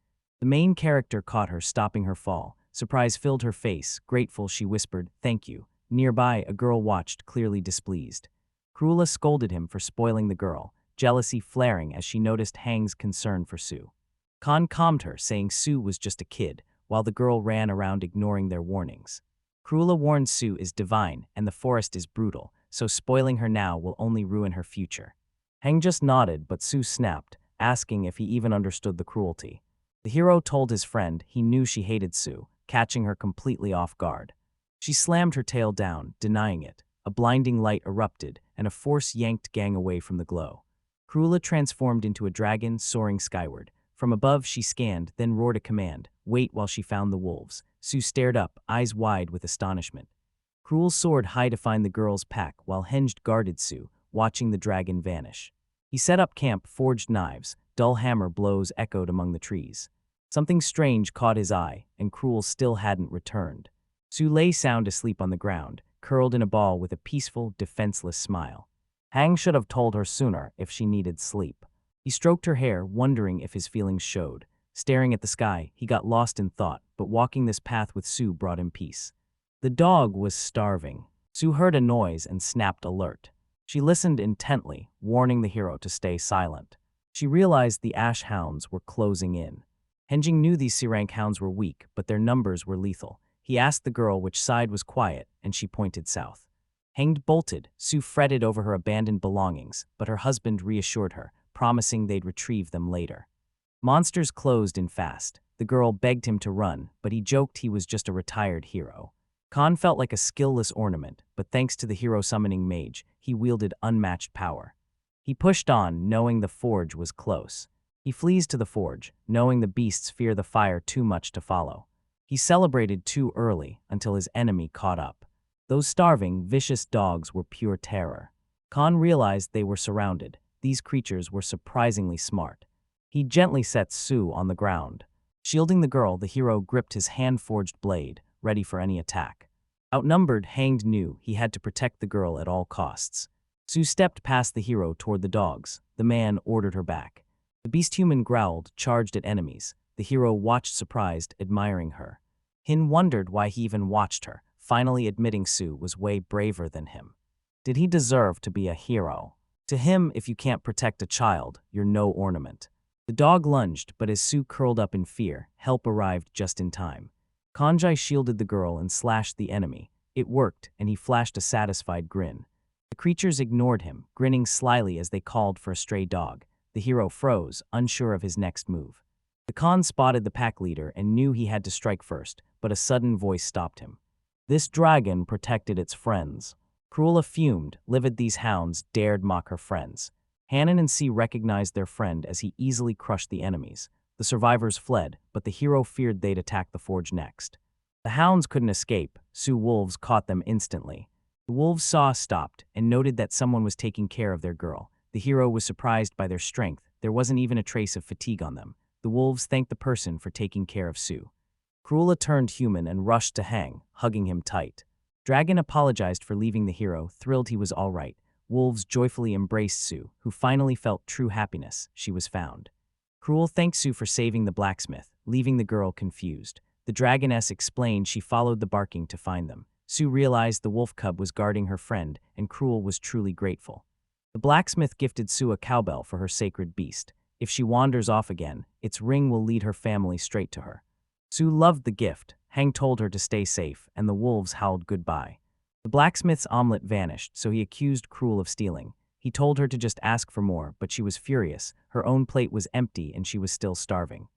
The main character caught her, stopping her fall. Surprise filled her face. Grateful, she whispered, "Thank you." Nearby, a girl watched, clearly displeased. Cruella scolded him for spoiling the girl, jealousy flaring as she noticed Hang's concern for Sue. Khan calmed her, saying Sue was just a kid, while the girl ran around ignoring their warnings. Cruella warned Sue is divine and the forest is brutal, so spoiling her now will only ruin her future. Hang just nodded, but Sue snapped, asking if he even understood the cruelty. The hero told his friend he knew she hated Sue, catching her completely off guard. She slammed her tail down, denying it. A blinding light erupted, and a force yanked Gang away from the glow. Cruella transformed into a dragon, soaring skyward. From above, she scanned, then roared a command, "Wait," while she found the wolves. Sue stared up, eyes wide with astonishment. Cruel soared high to find the girl's pack, while Henged guarded Sue, watching the dragon vanish. He set up camp, forged knives. Dull hammer blows echoed among the trees. Something strange caught his eye, and Cruel still hadn't returned. Sue lay sound asleep on the ground, curled in a ball with a peaceful, defenseless smile. Hang should have told her sooner if she needed sleep. He stroked her hair, wondering if his feelings showed. Staring at the sky, he got lost in thought, but walking this path with Sue brought him peace. The dog was starving. Sue heard a noise and snapped alert. She listened intently, warning the hero to stay silent. She realized the ash hounds were closing in. Henjing knew these C-rank hounds were weak, but their numbers were lethal. He asked the girl which side was quiet, and she pointed south. Henged bolted. Sue fretted over her abandoned belongings, but her husband reassured her, promising they'd retrieve them later. Monsters closed in fast. The girl begged him to run, but he joked he was just a retired hero. Khan felt like a skillless ornament, but thanks to the hero summoning mage, he wielded unmatched power. He pushed on, knowing the forge was close. He flees to the forge, knowing the beasts fear the fire too much to follow. He celebrated too early, until his enemy caught up. Those starving, vicious dogs were pure terror. Khan realized they were surrounded. These creatures were surprisingly smart. He gently set Sue on the ground. Shielding the girl, the hero gripped his hand-forged blade, ready for any attack. Outnumbered, Hanged knew he had to protect the girl at all costs. Sue stepped past the hero toward the dogs. The man ordered her back. The beast-human growled, charged at enemies. The hero watched surprised, admiring her. Hin wondered why he even watched her, finally admitting Sue was way braver than him. Did he deserve to be a hero? To him, if you can't protect a child, you're no ornament. The dog lunged, but as Sue curled up in fear, help arrived just in time. Kanjai shielded the girl and slashed the enemy. It worked, and he flashed a satisfied grin. The creatures ignored him, grinning slyly as they called for a stray dog. The hero froze, unsure of his next move. The Khan spotted the pack leader and knew he had to strike first, but a sudden voice stopped him. This dragon protected its friends. Cruella fumed, livid these hounds dared mock her friends. Hannon and C recognized their friend as he easily crushed the enemies. The survivors fled, but the hero feared they'd attack the forge next. The hounds couldn't escape. Sioux wolves caught them instantly. The wolves saw stopped and noted that someone was taking care of their girl. The hero was surprised by their strength. There wasn't even a trace of fatigue on them. The wolves thanked the person for taking care of Sue. Cruella turned human and rushed to Hang, hugging him tight. Dragon apologized for leaving the hero, thrilled he was all right. Wolves joyfully embraced Sue, who finally felt true happiness. She was found. Cruel thanked Sue for saving the blacksmith, leaving the girl confused. The dragoness explained she followed the barking to find them. Sue realized the wolf cub was guarding her friend, and Cruel was truly grateful. The blacksmith gifted Sue a cowbell for her sacred beast. If she wanders off again, its ring will lead her family straight to her. Sue loved the gift. Hang told her to stay safe, and the wolves howled goodbye. The blacksmith's omelet vanished, so he accused Cruel of stealing. He told her to just ask for more, but she was furious. Her own plate was empty, and she was still starving.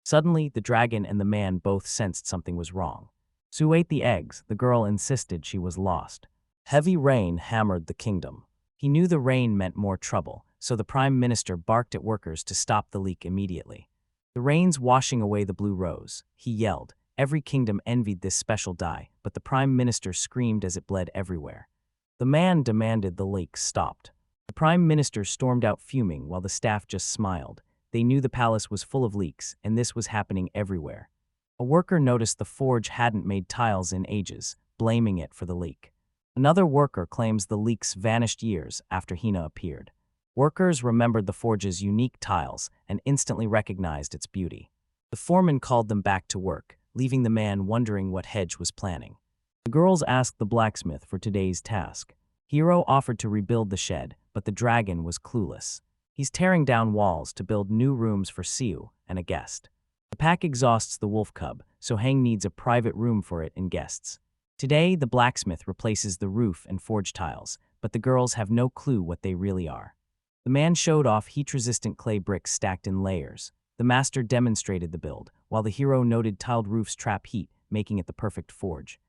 Suddenly, the dragon and the man both sensed something was wrong. Sue ate the eggs. The girl insisted she was lost. Heavy rain hammered the kingdom. He knew the rain meant more trouble, so the prime minister barked at workers to stop the leak immediately. The rain's washing away the blue rose. He yelled. Every kingdom envied this special dye, but the prime minister screamed as it bled everywhere. The man demanded the leak stopped. The prime minister stormed out fuming while the staff just smiled. They knew the palace was full of leaks, and this was happening everywhere. A worker noticed the forge hadn't made tiles in ages, blaming it for the leak. Another worker claims the leaks vanished years after Hina appeared. Workers remembered the forge's unique tiles and instantly recognized its beauty. The foreman called them back to work. leaving the man wondering what Hedge was planning. The girls asked the blacksmith for today's task. Hero offered to rebuild the shed, but the dragon was clueless. He's tearing down walls to build new rooms for Siu and a guest. The pack exhausts the wolf cub, so Hang needs a private room for it and guests. Today, the blacksmith replaces the roof and forge tiles, but the girls have no clue what they really are. The man showed off heat-resistant clay bricks stacked in layers. The master demonstrated the build, while the hero noted tiled roofs trap heat, making it the perfect forge.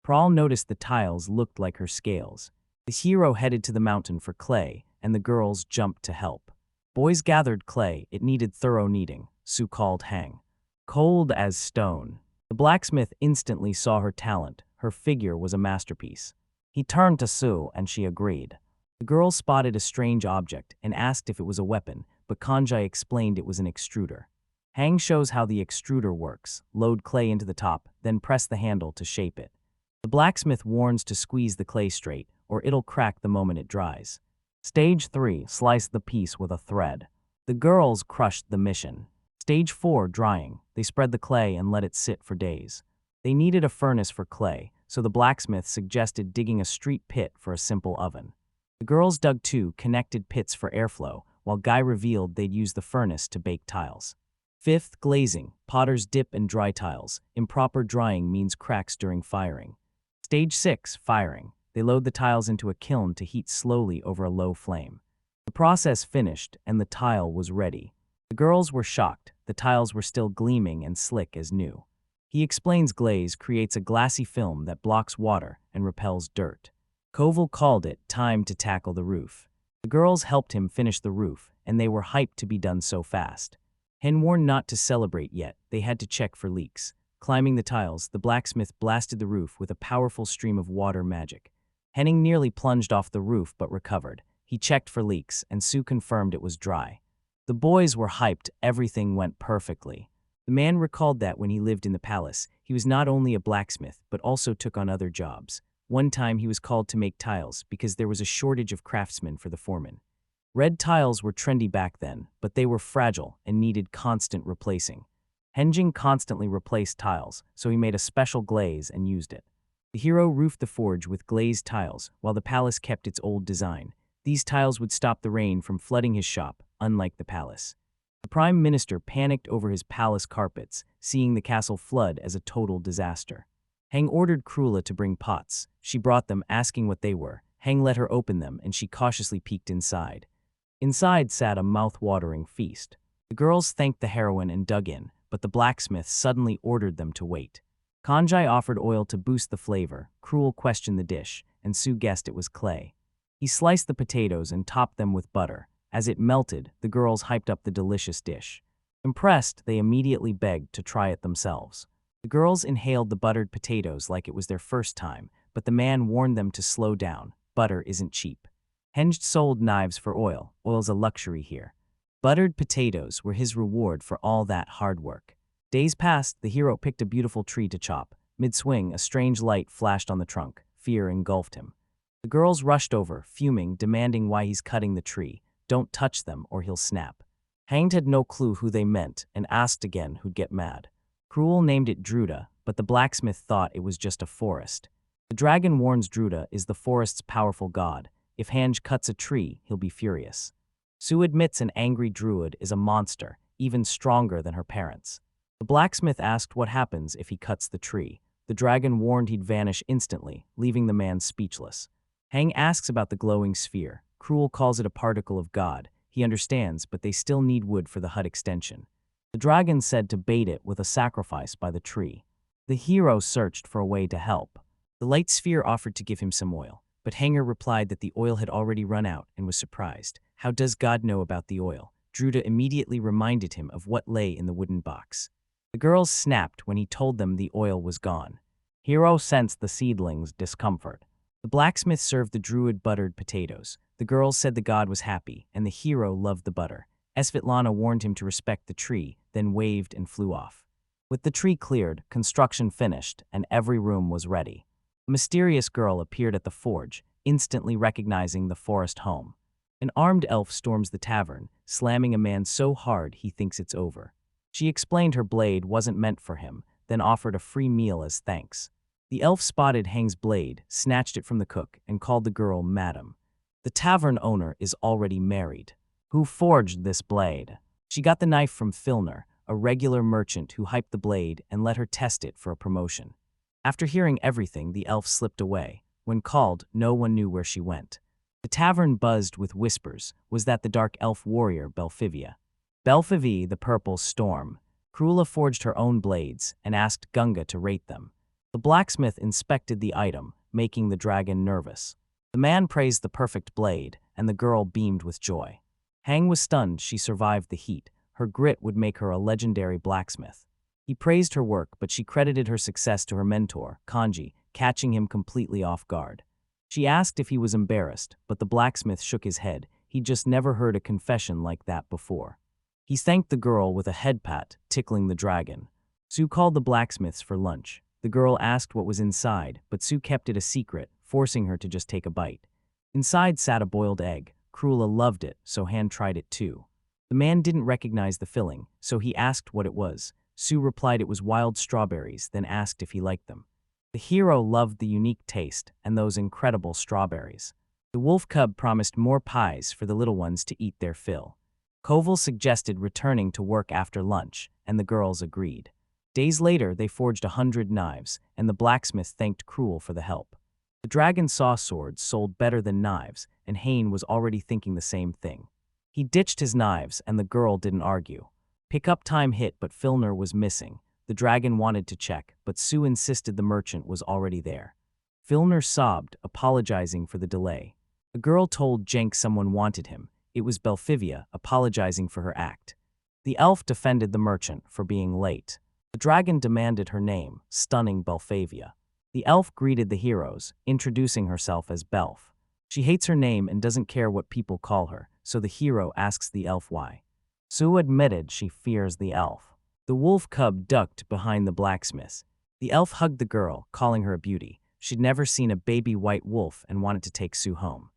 Prahl noticed the tiles looked like her scales. The hero headed to the mountain for clay, and the girls jumped to help. Boys gathered clay, it needed thorough kneading, Sue called Hang. Cold as stone. The blacksmith instantly saw her talent, her figure was a masterpiece. He turned to Sue, and she agreed. The girls spotted a strange object and asked if it was a weapon, but Kanjai explained it was an extruder. Hang shows how the extruder works, load clay into the top, then press the handle to shape it. The blacksmith warns to squeeze the clay straight, or it'll crack the moment it dries. Stage 3, slice the piece with a thread. The girls crushed the mission. Stage 4, drying. They spread the clay and let it sit for days. They needed a furnace for clay, so the blacksmith suggested digging a street pit for a simple oven. The girls dug 2 connected pits for airflow, while Guy revealed they'd use the furnace to bake tiles. 5th, glazing. Potters dip and dry tiles. Improper drying means cracks during firing. Stage 6, firing. They load the tiles into a kiln to heat slowly over a low flame. The process finished, and the tile was ready. The girls were shocked. The tiles were still gleaming and slick as new. He explains glaze creates a glassy film that blocks water and repels dirt. Koval called it time to tackle the roof. The girls helped him finish the roof, and they were hyped to be done so fast. Hen warned not to celebrate yet, they had to check for leaks. Climbing the tiles, the blacksmith blasted the roof with a powerful stream of water magic. Henning nearly plunged off the roof but recovered. He checked for leaks, and Sue confirmed it was dry. The boys were hyped, everything went perfectly. The man recalled that when he lived in the palace, he was not only a blacksmith but also took on other jobs. One time he was called to make tiles because there was a shortage of craftsmen for the foreman. Red tiles were trendy back then, but they were fragile and needed constant replacing. Henjing constantly replaced tiles, so he made a special glaze and used it. The hero roofed the forge with glazed tiles, while the palace kept its old design. These tiles would stop the rain from flooding his shop, unlike the palace. The prime minister panicked over his palace carpets, seeing the castle flood as a total disaster. Hang ordered Krula to bring pots. She brought them, asking what they were. Hang let her open them, and she cautiously peeked inside. Inside sat a mouth-watering feast. The girls thanked the heroine and dug in, but the blacksmith suddenly ordered them to wait. Kanjai offered oil to boost the flavor. Cruel questioned the dish, and Sue guessed it was clay. He sliced the potatoes and topped them with butter. As it melted, the girls hyped up the delicious dish. Impressed, they immediately begged to try it themselves. The girls inhaled the buttered potatoes like it was their first time, but the man warned them to slow down. Butter isn't cheap. Henge sold knives for oil. Oil's a luxury here. Buttered potatoes were his reward for all that hard work. Days passed, the hero picked a beautiful tree to chop. Mid-swing, a strange light flashed on the trunk. Fear engulfed him. The girls rushed over, fuming, demanding why he's cutting the tree. Don't touch them or he'll snap. Hanged had no clue who they meant and asked again who'd get mad. Cruel named it Druda, but the blacksmith thought it was just a forest. The dragon warns Druda is the forest's powerful god. If Hange cuts a tree, he'll be furious. Sue admits an angry druid is a monster, even stronger than her parents. The blacksmith asked what happens if he cuts the tree. The dragon warned he'd vanish instantly, leaving the man speechless. Hang asks about the glowing sphere. Cruel calls it a particle of God. He understands, but they still need wood for the hut extension. The dragon said to bait it with a sacrifice by the tree. The hero searched for a way to help. The light sphere offered to give him some oil, but Hanger replied that the oil had already run out and was surprised. How does God know about the oil? Druda immediately reminded him of what lay in the wooden box. The girls snapped when he told them the oil was gone. Hero sensed the seedling's discomfort. The blacksmith served the druid buttered potatoes. The girls said the god was happy, and the hero loved the butter. Svetlana warned him to respect the tree, then waved and flew off. With the tree cleared, construction finished, and every room was ready. A mysterious girl appeared at the forge, instantly recognizing the forest home. An armed elf storms the tavern, slamming a man so hard he thinks it's over. She explained her blade wasn't meant for him. then offered a free meal as thanks. The elf spotted Hang's blade, snatched it from the cook, and called the girl Madam. The tavern owner is already married. Who forged this blade? She got the knife from Filner, a regular merchant who hyped the blade and let her test it for a promotion. After hearing everything, the elf slipped away. When called, no one knew where she went. The tavern buzzed with whispers. Was that the dark elf warrior Belphivia? Belphivie, the purple storm. Cruella forged her own blades and asked Gunga to rate them. The blacksmith inspected the item, making the dragon nervous. The man praised the perfect blade, and the girl beamed with joy. Hang was stunned she survived the heat. Her grit would make her a legendary blacksmith. He praised her work, but she credited her success to her mentor, Kanji, catching him completely off guard. She asked if he was embarrassed, but the blacksmith shook his head. He'd just never heard a confession like that before. He thanked the girl with a head pat, tickling the dragon. Sue called the blacksmiths for lunch. The girl asked what was inside, but Sue kept it a secret, forcing her to just take a bite. Inside sat a boiled egg. Cruella loved it, so Han tried it too. The man didn't recognize the filling, so he asked what it was. Sue replied it was wild strawberries, then asked if he liked them. The hero loved the unique taste and those incredible strawberries. The wolf cub promised more pies for the little ones to eat their fill. Koval suggested returning to work after lunch, and the girls agreed. Days later, they forged 100 knives, and the blacksmith thanked Cruel for the help. The dragon saw swords sold better than knives, and Hane was already thinking the same thing. He ditched his knives, and the girl didn't argue. Pickup time hit, but Filner was missing. The dragon wanted to check, but Sue insisted the merchant was already there. Filner sobbed, apologizing for the delay. The girl told Jenk someone wanted him. It was Belphivia, apologizing for her act. The elf defended the merchant for being late. The dragon demanded her name, stunning Belphivia. The elf greeted the heroes, introducing herself as Belph. She hates her name and doesn't care what people call her, so the hero asks the elf why. Sue admitted she fears the elf. The wolf cub ducked behind the blacksmiths. The elf hugged the girl, calling her a beauty. She'd never seen a baby white wolf and wanted to take Sue home.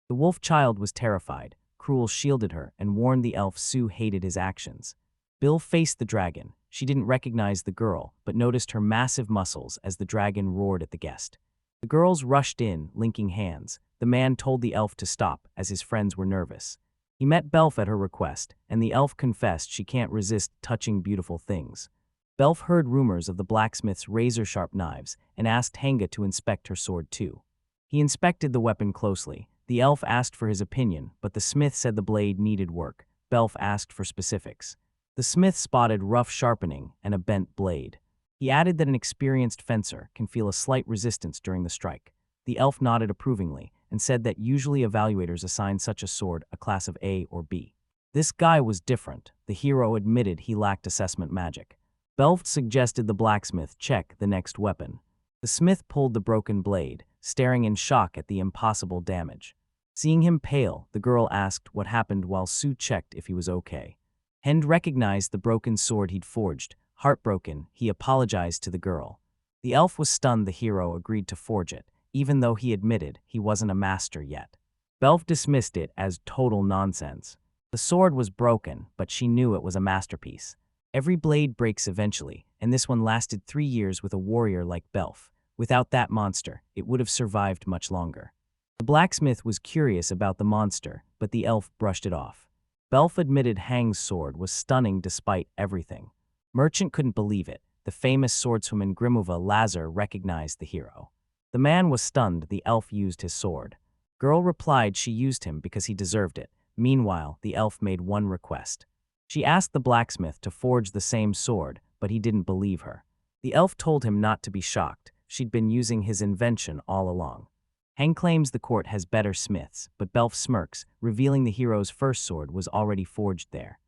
The wolf child was terrified. Cruel shielded her and warned the elf Sue hated his actions. Bill faced the dragon. She didn't recognize the girl, but noticed her massive muscles as the dragon roared at the guest. The girls rushed in, linking hands. The man told the elf to stop, as his friends were nervous. He met Belph at her request, and the elf confessed she can't resist touching beautiful things. Belph heard rumors of the blacksmith's razor-sharp knives and asked Hanga to inspect her sword too. He inspected the weapon closely. The elf asked for his opinion, but the smith said the blade needed work. Belph asked for specifics. The smith spotted rough sharpening and a bent blade. He added that an experienced fencer can feel a slight resistance during the strike. The elf nodded approvingly and said that usually evaluators assign such a sword a class of A or B. This guy was different. The hero admitted he lacked assessment magic. Belph suggested the blacksmith check the next weapon. The smith pulled the broken blade, staring in shock at the impossible damage. Seeing him pale, the girl asked what happened while Sue checked if he was okay. Hend recognized the broken sword he'd forged. Heartbroken, he apologized to the girl. The elf was stunned the hero agreed to forge it, even though he admitted he wasn't a master yet. Belph dismissed it as total nonsense. The sword was broken, but she knew it was a masterpiece. Every blade breaks eventually, and this one lasted 3 years with a warrior like Belph. Without that monster, it would have survived much longer. The blacksmith was curious about the monster, but the elf brushed it off. Belph admitted Hang's sword was stunning despite everything. Merchant couldn't believe it. The famous swordswoman Grimova Lazar recognized the hero. The man was stunned the elf used his sword. Girl replied she used him because he deserved it. Meanwhile, the elf made one request. She asked the blacksmith to forge the same sword, but he didn't believe her. The elf told him not to be shocked. She'd been using his invention all along. Hang claims the court has better smiths, but Belph smirks, revealing the hero's first sword was already forged there.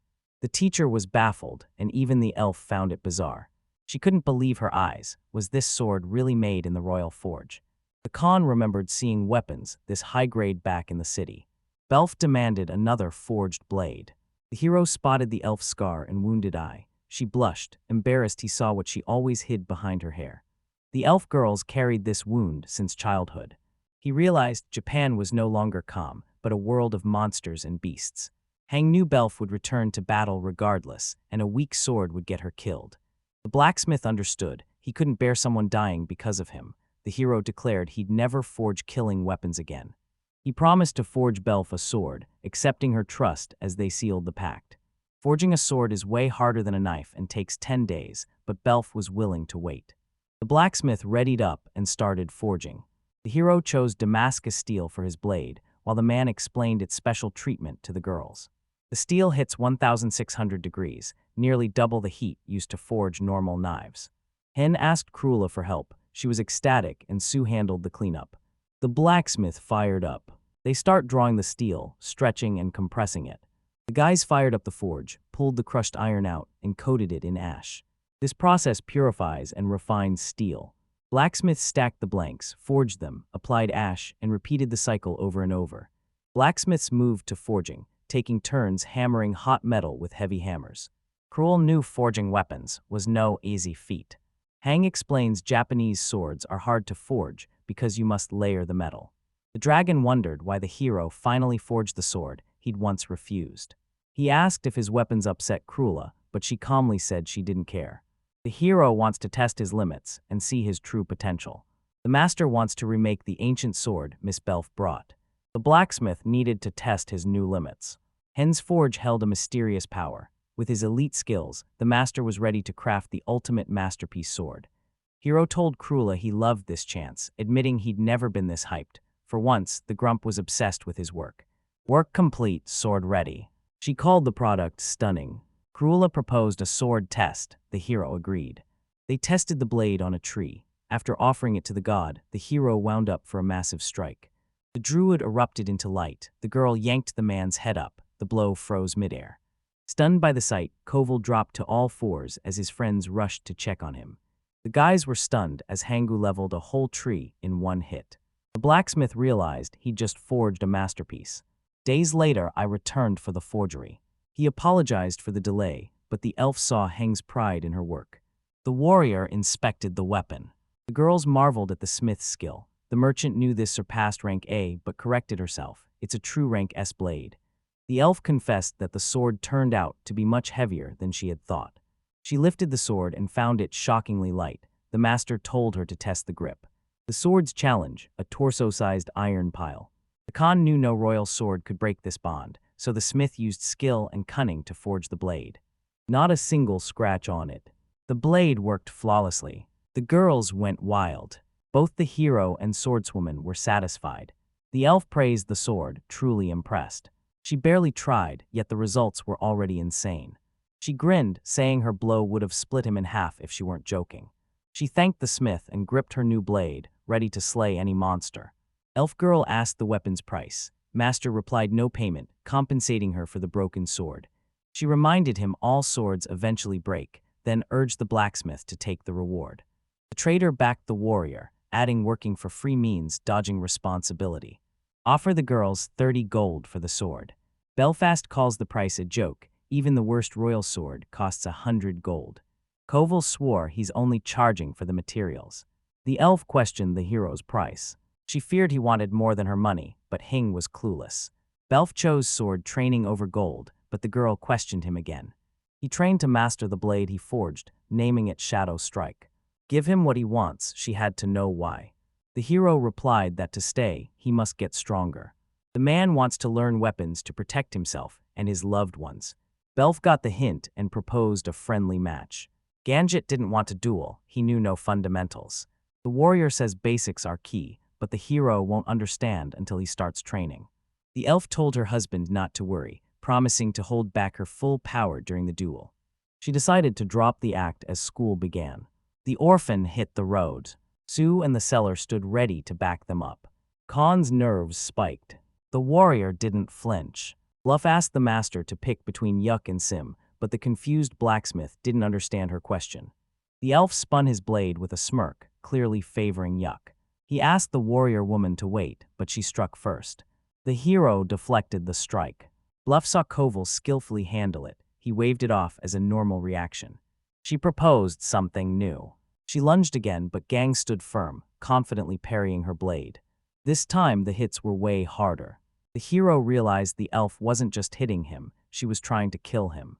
The teacher was baffled, and even the elf found it bizarre. She couldn't believe her eyes. Was this sword really made in the royal forge? The Khan remembered seeing weapons, this high grade, back in the city. Belph demanded another forged blade. The hero spotted the elf's scar and wounded eye. She blushed, embarrassed he saw what she always hid behind her hair. The elf girls carried this wound since childhood. He realized Japan was no longer calm, but a world of monsters and beasts. Hang knew Belph would return to battle regardless, and a weak sword would get her killed. The blacksmith understood. He couldn't bear someone dying because of him. The hero declared he'd never forge killing weapons again. He promised to forge Belf a sword, accepting her trust as they sealed the pact. Forging a sword is way harder than a knife and takes 10 days, but Belf was willing to wait. The blacksmith readied up and started forging. The hero chose Damascus steel for his blade, while the man explained its special treatment to the girls. The steel hits 1,600 degrees, nearly double the heat used to forge normal knives. Hen asked Cruella for help. She was ecstatic, and Sue handled the cleanup. The blacksmith fired up. They start drawing the steel, stretching and compressing it. The guys fired up the forge, pulled the crushed iron out, and coated it in ash. This process purifies and refines steel. Blacksmiths stacked the blanks, forged them, applied ash, and repeated the cycle over and over. Blacksmiths moved to forging, taking turns hammering hot metal with heavy hammers. Cruel knew forging weapons was no easy feat. Hang explains Japanese swords are hard to forge because you must layer the metal. The dragon wondered why the hero finally forged the sword he'd once refused. He asked if his weapons upset Cruella, but she calmly said she didn't care. The hero wants to test his limits and see his true potential. The master wants to remake the ancient sword Miss Belf brought. The blacksmith needed to test his new limits. Hen's forge held a mysterious power. With his elite skills, the master was ready to craft the ultimate masterpiece sword. Hero told Cruella he loved this chance, admitting he'd never been this hyped. For once, the grump was obsessed with his work. Work complete, sword ready. She called the product stunning. Cruella proposed a sword test. The hero agreed. They tested the blade on a tree. After offering it to the god, the hero wound up for a massive strike. The druid erupted into light. The girl yanked the man's head up. The blow froze midair. Stunned by the sight, Koval dropped to all fours as his friends rushed to check on him. The guys were stunned as Hangu leveled a whole tree in one hit. The blacksmith realized he'd just forged a masterpiece. Days later, I returned for the forgery. He apologized for the delay, but the elf saw Heng's pride in her work. The warrior inspected the weapon. The girls marveled at the smith's skill. The merchant knew this surpassed rank A, but corrected herself. It's a true rank S blade. The elf confessed that the sword turned out to be much heavier than she had thought. She lifted the sword and found it shockingly light. The master told her to test the grip. The sword's challenge, a torso-sized iron pile. The Khan knew no royal sword could break this bond, so the smith used skill and cunning to forge the blade. Not a single scratch on it. The blade worked flawlessly. The girls went wild. Both the hero and swordswoman were satisfied. The elf praised the sword, truly impressed. She barely tried, yet the results were already insane. She grinned, saying her blow would have split him in half if she weren't joking. She thanked the smith and gripped her new blade, ready to slay any monster. Elf girl asked the weapon's price. Master replied no payment, compensating her for the broken sword. She reminded him all swords eventually break, then urged the blacksmith to take the reward. The trader backed the warrior, adding working for free means dodging responsibility. Offer the girls 30 gold for the sword. Belfast calls the price a joke. Even the worst royal sword costs 100 gold. Koval swore he's only charging for the materials. The elf questioned the hero's price. She feared he wanted more than her money, but Hing was clueless. Belf chose sword training over gold, but the girl questioned him again. He trained to master the blade he forged, naming it Shadow Strike. Give him what he wants, she had to know why. The hero replied that to stay, he must get stronger. The man wants to learn weapons to protect himself and his loved ones. Belf got the hint and proposed a friendly match. Ganjit didn't want to duel, he knew no fundamentals. The warrior says basics are key, but the hero won't understand until he starts training. The elf told her husband not to worry, promising to hold back her full power during the duel. She decided to drop the act as school began. The orphan hit the road. Sue and the seller stood ready to back them up. Khan's nerves spiked. The warrior didn't flinch. Bluff asked the master to pick between Yuck and Sim, but the confused blacksmith didn't understand her question. The elf spun his blade with a smirk, clearly favoring Yuck. He asked the warrior woman to wait, but she struck first. The hero deflected the strike. Bluff saw Koval skillfully handle it. He waved it off as a normal reaction. She proposed something new. She lunged again, but Gang stood firm, confidently parrying her blade. This time, the hits were way harder. The hero realized the elf wasn't just hitting him, she was trying to kill him.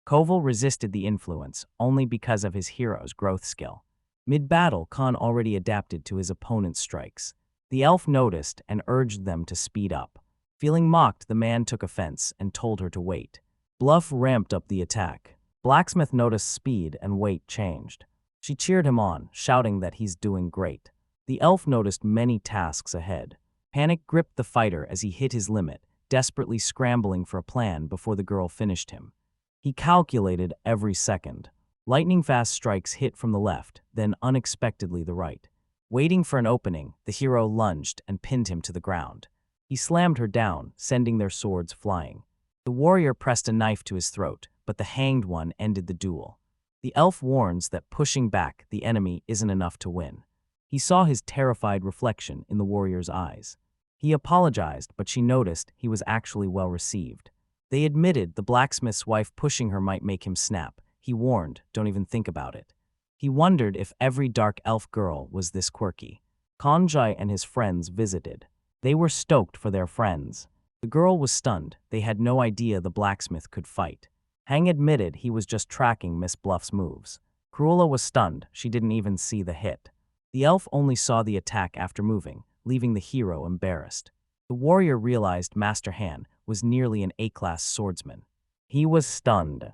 Koval resisted the influence only because of his hero's growth skill. Mid-battle, Khan already adapted to his opponent's strikes. The elf noticed and urged them to speed up. Feeling mocked, the man took offense and told her to wait. Bluff ramped up the attack. Blacksmith noticed speed and weight changed. She cheered him on, shouting that he's doing great. The elf noticed many tasks ahead. Panic gripped the fighter as he hit his limit, desperately scrambling for a plan before the girl finished him. He calculated every second. Lightning-fast strikes hit from the left, then unexpectedly the right. Waiting for an opening, the hero lunged and pinned him to the ground. He slammed her down, sending their swords flying. The warrior pressed a knife to his throat, but the hanged one ended the duel. The elf warns that pushing back the enemy isn't enough to win. He saw his terrified reflection in the warrior's eyes. He apologized, but she noticed he was actually well received. They admitted the blacksmith's wife pushing her might make him snap. He warned, don't even think about it. He wondered if every dark elf girl was this quirky. Kanjai and his friends visited. They were stoked for their friends. The girl was stunned. They had no idea the blacksmith could fight. Hang admitted he was just tracking Miss Bluff's moves. Cruella was stunned. She didn't even see the hit. The elf only saw the attack after moving, leaving the hero embarrassed. The warrior realized Master Han was nearly an A-class swordsman. He was stunned.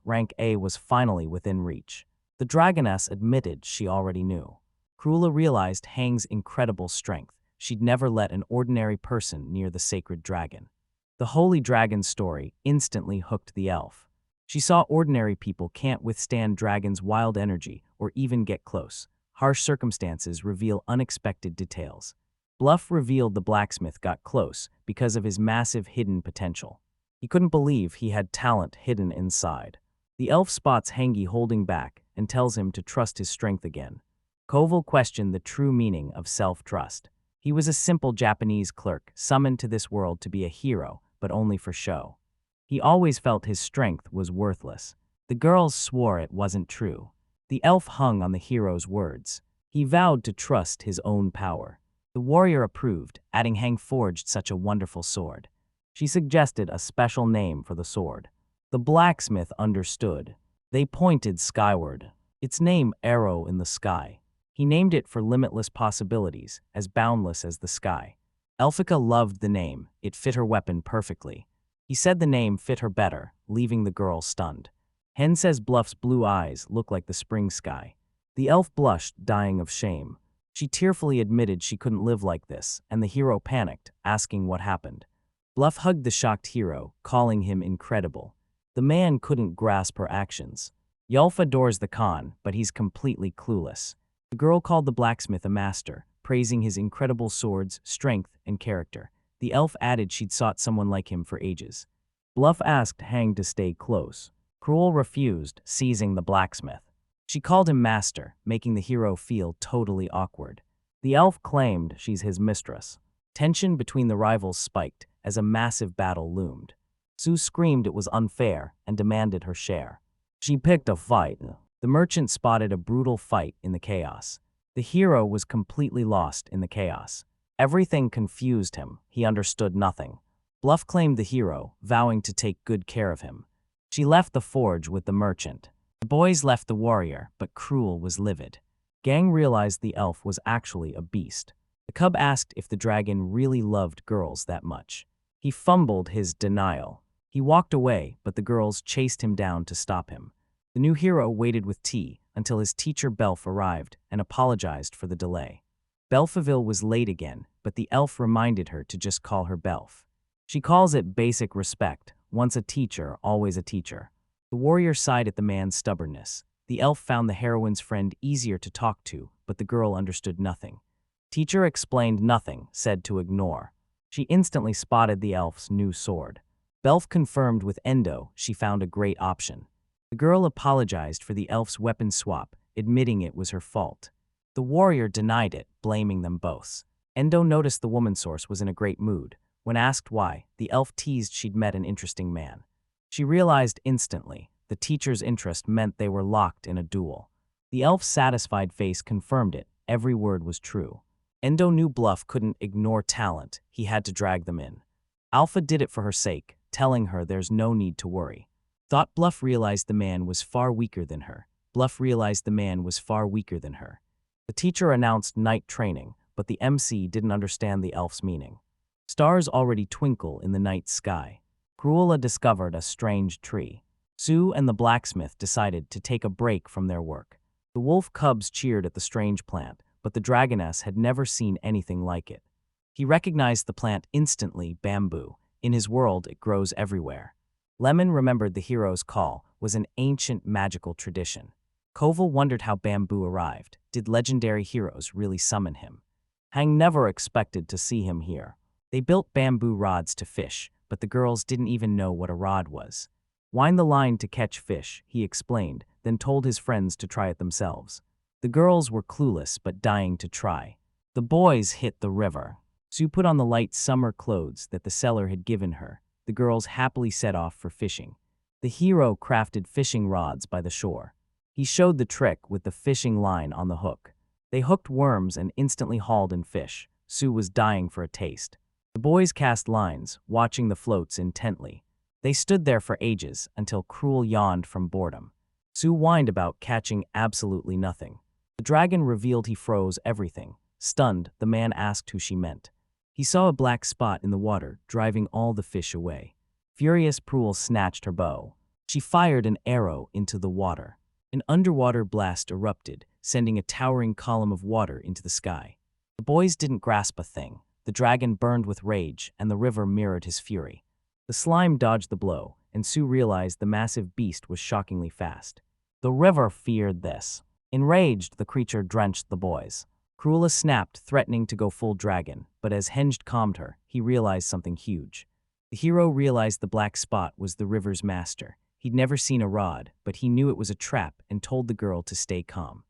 Rank A was finally within reach. The dragoness admitted she already knew. Cruella realized Hang's incredible strength. She'd never let an ordinary person near the sacred dragon. The holy dragon story instantly hooked the elf. She saw ordinary people can't withstand dragon's wild energy or even get close. Harsh circumstances reveal unexpected details. Bluff revealed the blacksmith got close because of his massive hidden potential. He couldn't believe he had talent hidden inside. The elf spots Hangi holding back and tells him to trust his strength again. Koval questioned the true meaning of self-trust. He was a simple Japanese clerk summoned to this world to be a hero, but only for show. He always felt his strength was worthless. The girls swore it wasn't true. The elf hung on the hero's words. He vowed to trust his own power. The warrior approved, adding Hang forged such a wonderful sword. She suggested a special name for the sword. The blacksmith understood. They pointed skyward. Its name, Arrow in the Sky. He named it for limitless possibilities, as boundless as the sky. Elphika loved the name. It fit her weapon perfectly. He said the name fit her better, leaving the girl stunned. Hen says Bluff's blue eyes look like the spring sky. The elf blushed, dying of shame. She tearfully admitted she couldn't live like this, and the hero panicked, asking what happened. Bluff hugged the shocked hero, calling him incredible. The man couldn't grasp her actions. Yulf adores the Khan, but he's completely clueless. The girl called the blacksmith a master, praising his incredible swords, strength, and character. The elf added she'd sought someone like him for ages. Bluff asked Hang to stay close. Cruel refused, seizing the blacksmith. She called him master, making the hero feel totally awkward. The elf claimed she's his mistress. Tension between the rivals spiked as a massive battle loomed. Sue screamed it was unfair and demanded her share. She picked a fight. The merchant spotted a brutal fight in the chaos. The hero was completely lost in the chaos. Everything confused him. He understood nothing. Bluff claimed the hero, vowing to take good care of him. She left the forge with the merchant. The boys left the warrior, but Cruel was livid. Gang realized the elf was actually a beast. The cub asked if the dragon really loved girls that much. He fumbled his denial. He walked away, but the girls chased him down to stop him. The new hero waited with tea until his teacher Belf arrived and apologized for the delay. Belfaville was late again, but the elf reminded her to just call her Belf. She calls it basic respect. Once a teacher, always a teacher. The warrior sighed at the man's stubbornness. The elf found the heroine's friend easier to talk to, but the girl understood nothing. Teacher explained nothing, said to ignore. She instantly spotted the elf's new sword. Belf confirmed with Endo she found a great option. The girl apologized for the elf's weapon swap, admitting it was her fault. The warrior denied it, blaming them both. Endo noticed the woman source was in a great mood. When asked why, the elf teased she'd met an interesting man. She realized instantly the teacher's interest meant they were locked in a duel. The elf's satisfied face confirmed it. Every word was true. Endo knew Bluff couldn't ignore talent. He had to drag them in. Alpha did it for her sake, telling her there's no need to worry. Thought Bluff realized the man was far weaker than her. Bluff realized the man was far weaker than her. The teacher announced night training, but the MC didn't understand the elf's meaning. Stars already twinkle in the night sky. Cruella discovered a strange tree. Sue and the blacksmith decided to take a break from their work. The wolf cubs cheered at the strange plant, but the dragoness had never seen anything like it. He recognized the plant instantly, bamboo. In his world, it grows everywhere. Lemon remembered the hero's call was an ancient magical tradition. Koval wondered how bamboo arrived. Did legendary heroes really summon him? Hang never expected to see him here. They built bamboo rods to fish, but the girls didn't even know what a rod was. Wind the line to catch fish, he explained, then told his friends to try it themselves. The girls were clueless but dying to try. The boys hit the river. Sue put on the light summer clothes that the seller had given her. The girls happily set off for fishing. The hero crafted fishing rods by the shore. He showed the trick with the fishing line on the hook. They hooked worms and instantly hauled in fish. Sue was dying for a taste. The boys cast lines, watching the floats intently. They stood there for ages until Cruel yawned from boredom. Sue whined about catching absolutely nothing. The dragon revealed he froze everything. Stunned, the man asked who she meant. He saw a black spot in the water, driving all the fish away. Furious, Cruel snatched her bow. She fired an arrow into the water. An underwater blast erupted, sending a towering column of water into the sky. The boys didn't grasp a thing. The dragon burned with rage, and the river mirrored his fury. The slime dodged the blow, and Sue realized the massive beast was shockingly fast. The river feared this. Enraged, the creature drenched the boys. Cruella snapped, threatening to go full dragon, but as Henged calmed her, he realized something huge. The hero realized the black spot was the river's master. He'd never seen a rod, but he knew it was a trap and told the girl to stay calm.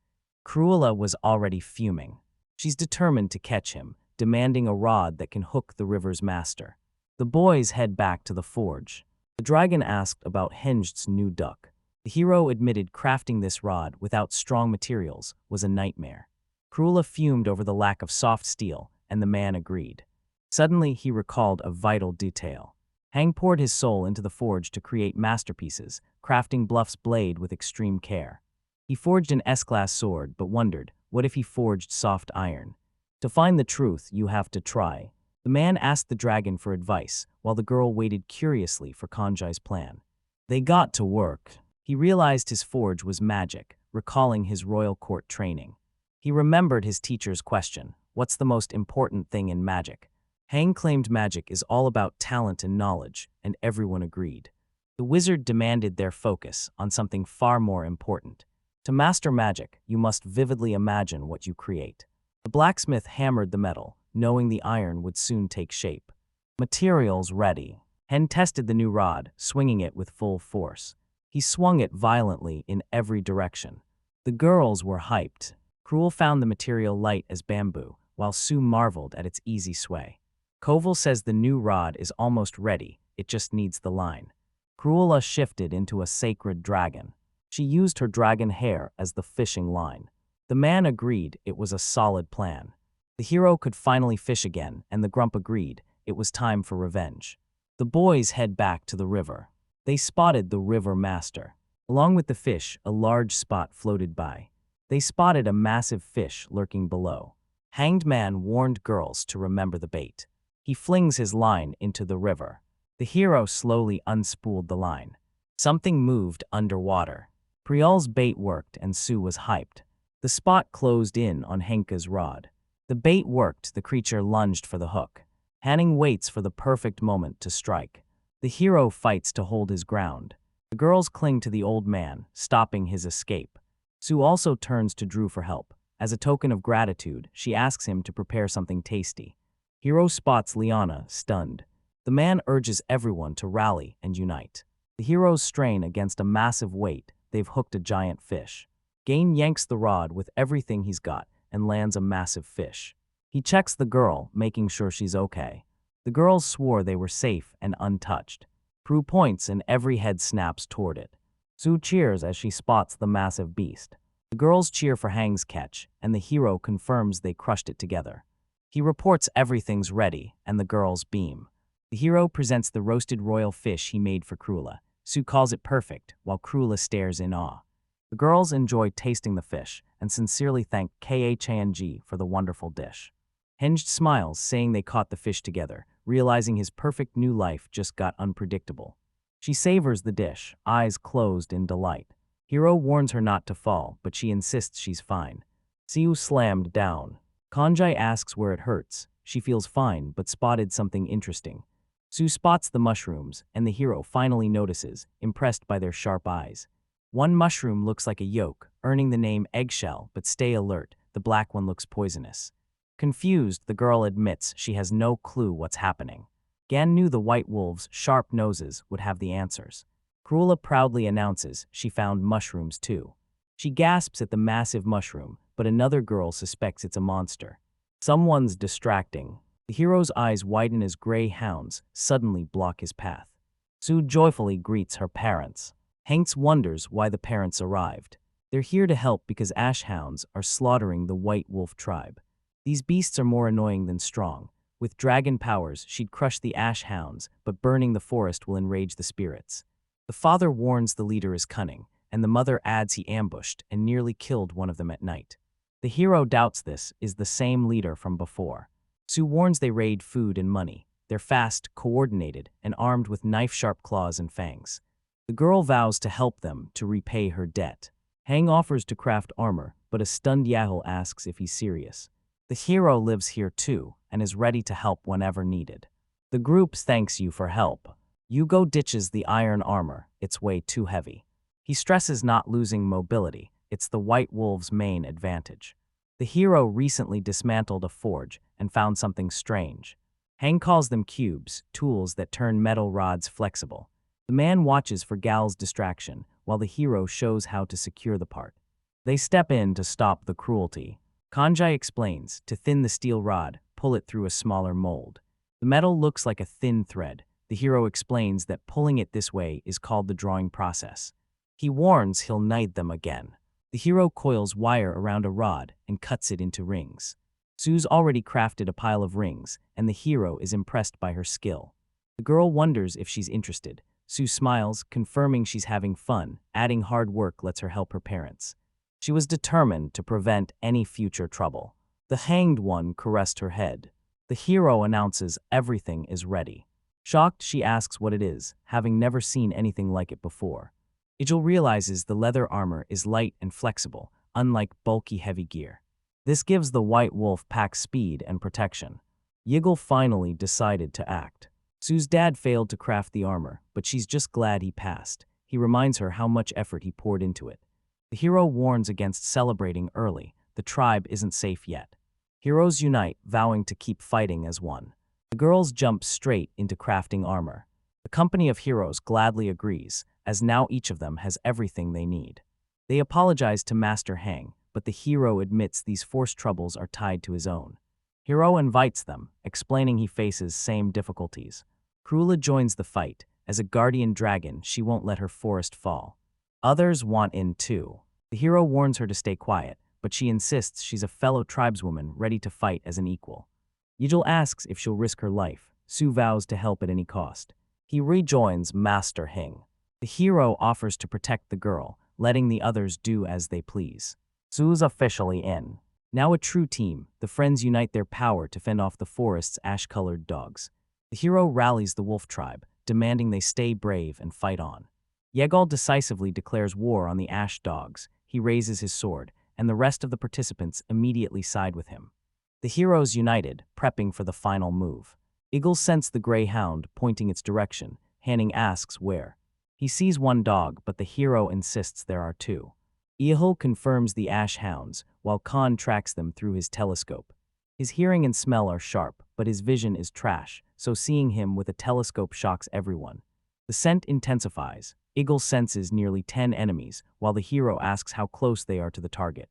Cruella was already fuming. She's determined to catch him, demanding a rod that can hook the river's master. The boys head back to the forge. The dragon asked about Henged's new duck. The hero admitted crafting this rod without strong materials was a nightmare. Cruella fumed over the lack of soft steel, and the man agreed. Suddenly, he recalled a vital detail. Hang poured his soul into the forge to create masterpieces, crafting Bluff's blade with extreme care. He forged an S-class sword, but wondered, what if he forged soft iron? To find the truth, you have to try. The man asked the dragon for advice, while the girl waited curiously for Kanjai's plan. They got to work. He realized his forge was magic, recalling his royal court training. He remembered his teacher's question, what's the most important thing in magic? Hang claimed magic is all about talent and knowledge, and everyone agreed. The wizard demanded their focus on something far more important. To master magic, you must vividly imagine what you create. The blacksmith hammered the metal, knowing the iron would soon take shape. Materials ready. Hen tested the new rod, swinging it with full force. He swung it violently in every direction. The girls were hyped. Cruel found the material light as bamboo, while Sue marveled at its easy sway. Koval says the new rod is almost ready, it just needs the line. Cruella shifted into a sacred dragon. She used her dragon hair as the fishing line. The man agreed it was a solid plan. The hero could finally fish again, and the grump agreed it was time for revenge. The boys head back to the river. They spotted the river master. Along with the fish, a large spot floated by. They spotted a massive fish lurking below. Hanged Man warned girls to remember the bait. He flings his line into the river. The hero slowly unspooled the line. Something moved underwater. Priol's bait worked and Sue was hyped. The spot closed in on Henka's rod. The bait worked, the creature lunged for the hook. Hanning waits for the perfect moment to strike. The hero fights to hold his ground. The girls cling to the old man, stopping his escape. Sue also turns to Drew for help. As a token of gratitude, she asks him to prepare something tasty. Hero spots Liana, stunned. The man urges everyone to rally and unite. The heroes strain against a massive weight. They've hooked a giant fish. Gain yanks the rod with everything he's got and lands a massive fish. He checks the girl, making sure she's okay. The girls swore they were safe and untouched. Prue points and every head snaps toward it. Sue cheers as she spots the massive beast. The girls cheer for Hang's catch, and the hero confirms they crushed it together. He reports everything's ready, and the girls beam. The hero presents the roasted royal fish he made for Cruella. Sue calls it perfect, while Cruella stares in awe. The girls enjoy tasting the fish and sincerely thank Khang for the wonderful dish. Hinged smiles, saying they caught the fish together, realizing his perfect new life just got unpredictable. She savors the dish, eyes closed in delight. Hero warns her not to fall, but she insists she's fine. Siu slammed down. Kanjai asks where it hurts. She feels fine, but spotted something interesting. Sue spots the mushrooms, and the hero finally notices, impressed by their sharp eyes. One mushroom looks like a yolk, earning the name eggshell, but stay alert, the black one looks poisonous. Confused, the girl admits she has no clue what's happening. Gan knew the white wolves' sharp noses would have the answers. Cruella proudly announces she found mushrooms too. She gasps at the massive mushroom, but another girl suspects it's a monster. Someone's distracting. The hero's eyes widen as gray hounds suddenly block his path. Sue joyfully greets her parents. Hanks wonders why the parents arrived. They're here to help because ash hounds are slaughtering the white wolf tribe. These beasts are more annoying than strong. With dragon powers, she'd crush the ash hounds, but burning the forest will enrage the spirits. The father warns the leader is cunning, and the mother adds he ambushed and nearly killed one of them at night. The hero doubts this is the same leader from before. Sue warns they raid food and money. They're fast, coordinated, and armed with knife-sharp claws and fangs. The girl vows to help them to repay her debt. Hang offers to craft armor, but a stunned Yahoo asks if he's serious. The hero lives here too, and is ready to help whenever needed. The group thanks you for help. Yugo ditches the iron armor, it's way too heavy. He stresses not losing mobility, it's the white wolf's main advantage. The hero recently dismantled a forge and found something strange. Hang calls them cubes, tools that turn metal rods flexible. The man watches for Gal's distraction, while the hero shows how to secure the part. They step in to stop the cruelty. Kanjai explains, to thin the steel rod, pull it through a smaller mold. The metal looks like a thin thread. The hero explains that pulling it this way is called the drawing process. He warns he'll knight them again. The hero coils wire around a rod and cuts it into rings. Sue's already crafted a pile of rings, and the hero is impressed by her skill. The girl wonders if she's interested. Sue smiles, confirming she's having fun, adding hard work lets her help her parents. She was determined to prevent any future trouble. The hanged one caressed her head. The hero announces everything is ready. Shocked, she asks what it is, having never seen anything like it before. Ijil realizes the leather armor is light and flexible, unlike bulky heavy gear. This gives the white wolf pack speed and protection. Yiggle finally decided to act. Sue's dad failed to craft the armor, but she's just glad he passed. He reminds her how much effort he poured into it. The hero warns against celebrating early. The tribe isn't safe yet. Heroes unite, vowing to keep fighting as one. The girls jump straight into crafting armor. The company of heroes gladly agrees, as now each of them has everything they need. They apologize to Master Hang, but the hero admits these forced troubles are tied to his own. Hero invites them, explaining he faces same difficulties. Cruella joins the fight. As a guardian dragon, she won't let her forest fall. Others want in too. The hero warns her to stay quiet, but she insists she's a fellow tribeswoman ready to fight as an equal. Yijil asks if she'll risk her life. Sue vows to help at any cost. He rejoins Master Hing. The hero offers to protect the girl, letting the others do as they please. Sue's officially in. Now a true team, the friends unite their power to fend off the forest's ash-colored dogs. The hero rallies the wolf tribe, demanding they stay brave and fight on. Yegal decisively declares war on the ash dogs. He raises his sword, and the rest of the participants immediately side with him. The heroes united, prepping for the final move. Eagle scents the gray hound, pointing its direction. Hanning asks where. He sees one dog, but the hero insists there are two. Ehul confirms the ash hounds, while Khan tracks them through his telescope. His hearing and smell are sharp, but his vision is trash, so seeing him with a telescope shocks everyone. The scent intensifies. Eagle senses nearly 10 enemies, while the hero asks how close they are to the target.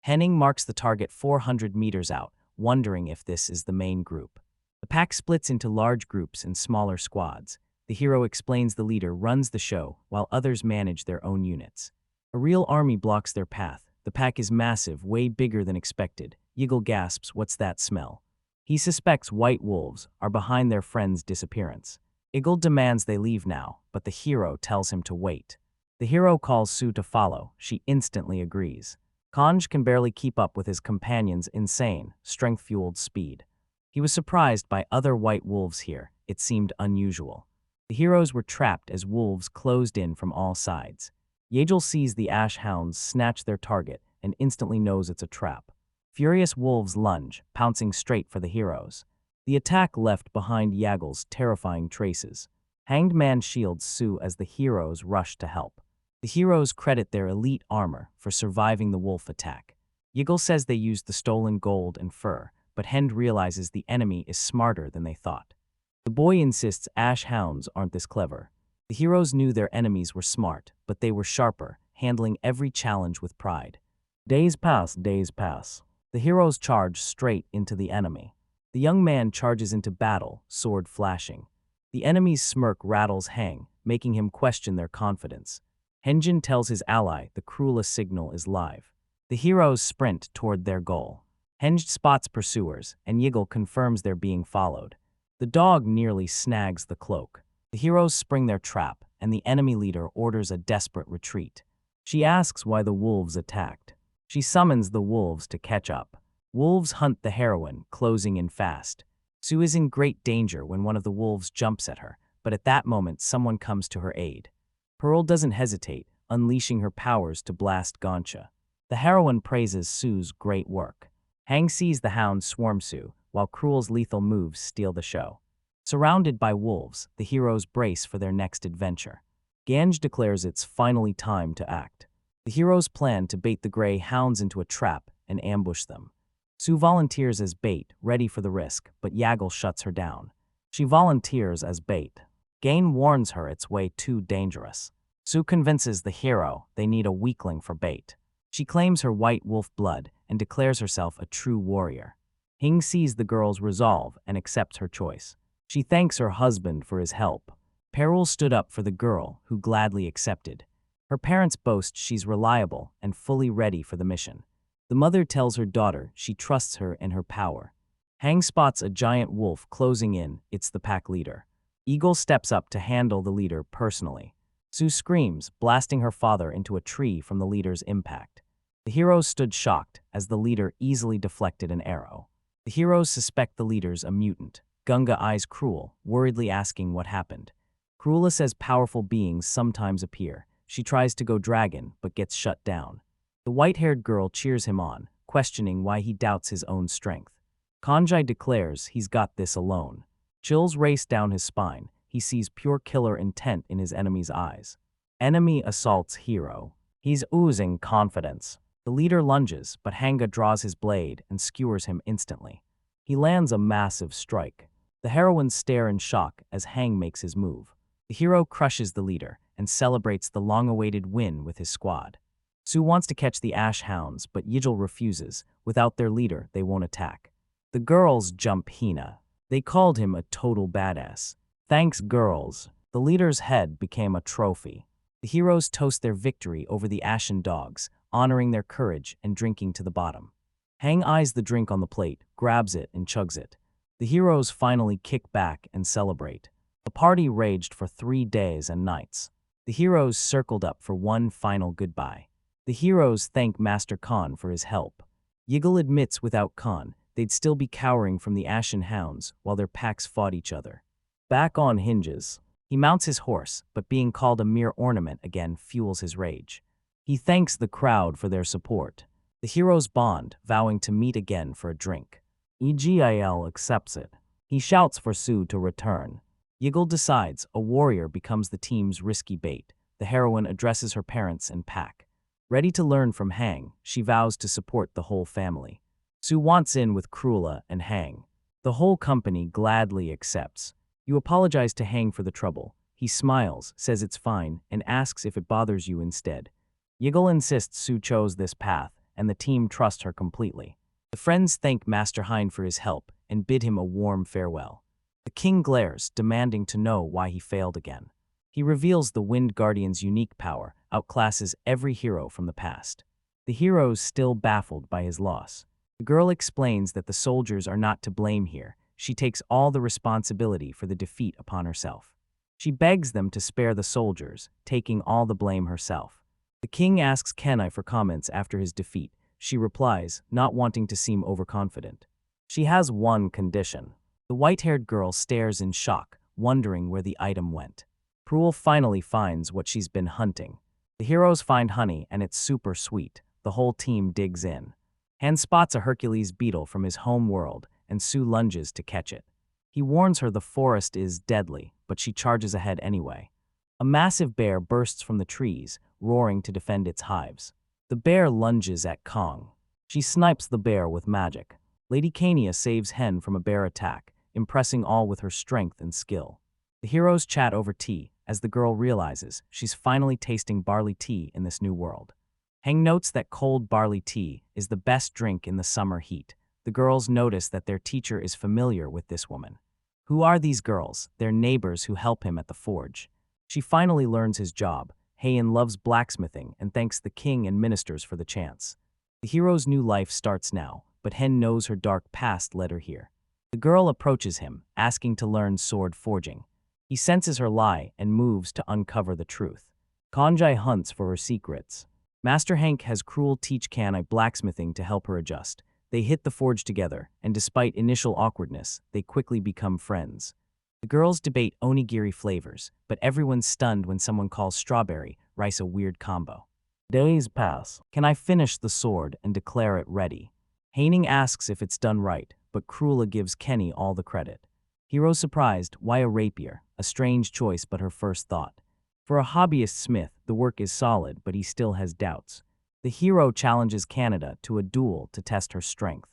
Henning marks the target 400 meters out, wondering if this is the main group. The pack splits into large groups and smaller squads. The hero explains the leader runs the show, while others manage their own units. A real army blocks their path. The pack is massive, way bigger than expected. Yiggle gasps, "What's that smell?" He suspects white wolves are behind their friend's disappearance. Eagle demands they leave now, but the hero tells him to wait. The hero calls Sue to follow. She instantly agrees. Kanj can barely keep up with his companion's insane, strength-fueled speed. He was surprised by other white wolves here. It seemed unusual. The heroes were trapped as wolves closed in from all sides. Yagel sees the ash hounds snatch their target and instantly knows it's a trap. Furious wolves lunge, pouncing straight for the heroes. The attack left behind Yagel's terrifying traces. Hanged Man shields Sue as the heroes rush to help. The heroes credit their elite armor for surviving the wolf attack. Yagel says they used the stolen gold and fur, but Hend realizes the enemy is smarter than they thought. The boy insists ash hounds aren't this clever. The heroes knew their enemies were smart, but they were sharper, handling every challenge with pride. Days pass, days pass. The heroes charge straight into the enemy. The young man charges into battle, sword flashing. The enemy's smirk rattles Hang, making him question their confidence. Henjin tells his ally the Cruella signal is live. The heroes sprint toward their goal. Henge spots pursuers, and Yiggle confirms they're being followed. The dog nearly snags the cloak. The heroes spring their trap, and the enemy leader orders a desperate retreat. She asks why the wolves attacked. She summons the wolves to catch up. Wolves hunt the heroine, closing in fast. Sue is in great danger when one of the wolves jumps at her, but at that moment someone comes to her aid. Pearl doesn't hesitate, unleashing her powers to blast Gonsha. The heroine praises Sue's great work. Hang sees the hounds swarm Sue, while Cruel's lethal moves steal the show. Surrounded by wolves, the heroes brace for their next adventure. Ganj declares it's finally time to act. The heroes plan to bait the gray hounds into a trap and ambush them. Sue volunteers as bait, ready for the risk, but Yagel shuts her down. She volunteers as bait. Gain warns her it's way too dangerous. Sue convinces the hero they need a weakling for bait. She claims her white wolf blood and declares herself a true warrior. Hing sees the girl's resolve and accepts her choice. She thanks her husband for his help. Peril stood up for the girl, who gladly accepted. Her parents boast she's reliable and fully ready for the mission. The mother tells her daughter she trusts her and her power. Hang spots a giant wolf closing in. It's the pack leader. Eagle steps up to handle the leader personally. Sue screams, blasting her father into a tree from the leader's impact. The heroes stood shocked as the leader easily deflected an arrow. The heroes suspect the leader's a mutant. Gunga eyes Cruel, worriedly asking what happened. Cruella says powerful beings sometimes appear. She tries to go dragon, but gets shut down. The white-haired girl cheers him on, questioning why he doubts his own strength. Kanjai declares he's got this alone. Chills race down his spine. He sees pure killer intent in his enemy's eyes. Enemy assaults hero. He's oozing confidence. The leader lunges, but Hanga draws his blade and skewers him instantly. He lands a massive strike. The heroines stare in shock as Hang makes his move. The hero crushes the leader and celebrates the long-awaited win with his squad. Sue wants to catch the ash hounds, but Yigel refuses. Without their leader, they won't attack. The girls jump Hina. They called him a total badass. Thanks, girls. The leader's head became a trophy. The heroes toast their victory over the ashen dogs, honoring their courage and drinking to the bottom. Hang eyes the drink on the plate, grabs it, and chugs it. The heroes finally kick back and celebrate. The party raged for 3 days and nights. The heroes circled up for one final goodbye. The heroes thank Master Khan for his help. Yiggle admits without Khan, they'd still be cowering from the ashen hounds while their packs fought each other. Back on hinges. He mounts his horse, but being called a mere ornament again fuels his rage. He thanks the crowd for their support. The heroes bond, vowing to meet again for a drink. Egil accepts it. He shouts for Sue to return. Yiggle decides a warrior becomes the team's risky bait. The heroine addresses her parents and pack. Ready to learn from Hang, she vows to support the whole family. Sue wants in with Cruella and Hang. The whole company gladly accepts. You apologize to Hang for the trouble. He smiles, says it's fine, and asks if it bothers you instead. Yiggle insists Sue chose this path, and the team trust her completely. The friends thank Master Hind for his help and bid him a warm farewell. The king glares, demanding to know why he failed again. He reveals the Wind Guardian's unique power outclasses every hero from the past. The heroes still baffled by his loss. The girl explains that the soldiers are not to blame here. She takes all the responsibility for the defeat upon herself. She begs them to spare the soldiers, taking all the blame herself. The king asks Kenai for comments after his defeat. She replies, not wanting to seem overconfident. She has one condition. The white-haired girl stares in shock, wondering where the item went. Cruel finally finds what she's been hunting. The heroes find honey and it's super sweet. The whole team digs in. Han spots a Hercules beetle from his home world, and Sue lunges to catch it. He warns her the forest is deadly, but she charges ahead anyway. A massive bear bursts from the trees, roaring to defend its hives. The bear lunges at Kong. She snipes the bear with magic. Lady Kania saves Hen from a bear attack, impressing all with her strength and skill. The heroes chat over tea, as the girl realizes she's finally tasting barley tea in this new world. Heng notes that cold barley tea is the best drink in the summer heat. The girls notice that their teacher is familiar with this woman. Who are these girls? They're neighbors who help him at the forge. She finally learns his job. Heian loves blacksmithing and thanks the king and ministers for the chance. The hero's new life starts now, but Hen knows her dark past led her here. The girl approaches him, asking to learn sword forging. He senses her lie and moves to uncover the truth. Kanjai hunts for her secrets. Master Hank has Cruel teach Kanai blacksmithing to help her adjust. They hit the forge together, and despite initial awkwardness, they quickly become friends. The girls debate onigiri flavors, but everyone's stunned when someone calls strawberry rice a weird combo. Days pass. Can I finish the sword and declare it ready? Haining asks if it's done right, but Cruella gives Kenny all the credit. Hero's surprised, why a rapier? A strange choice, but her first thought. For a hobbyist smith, the work is solid, but he still has doubts. The hero challenges Canada to a duel to test her strength.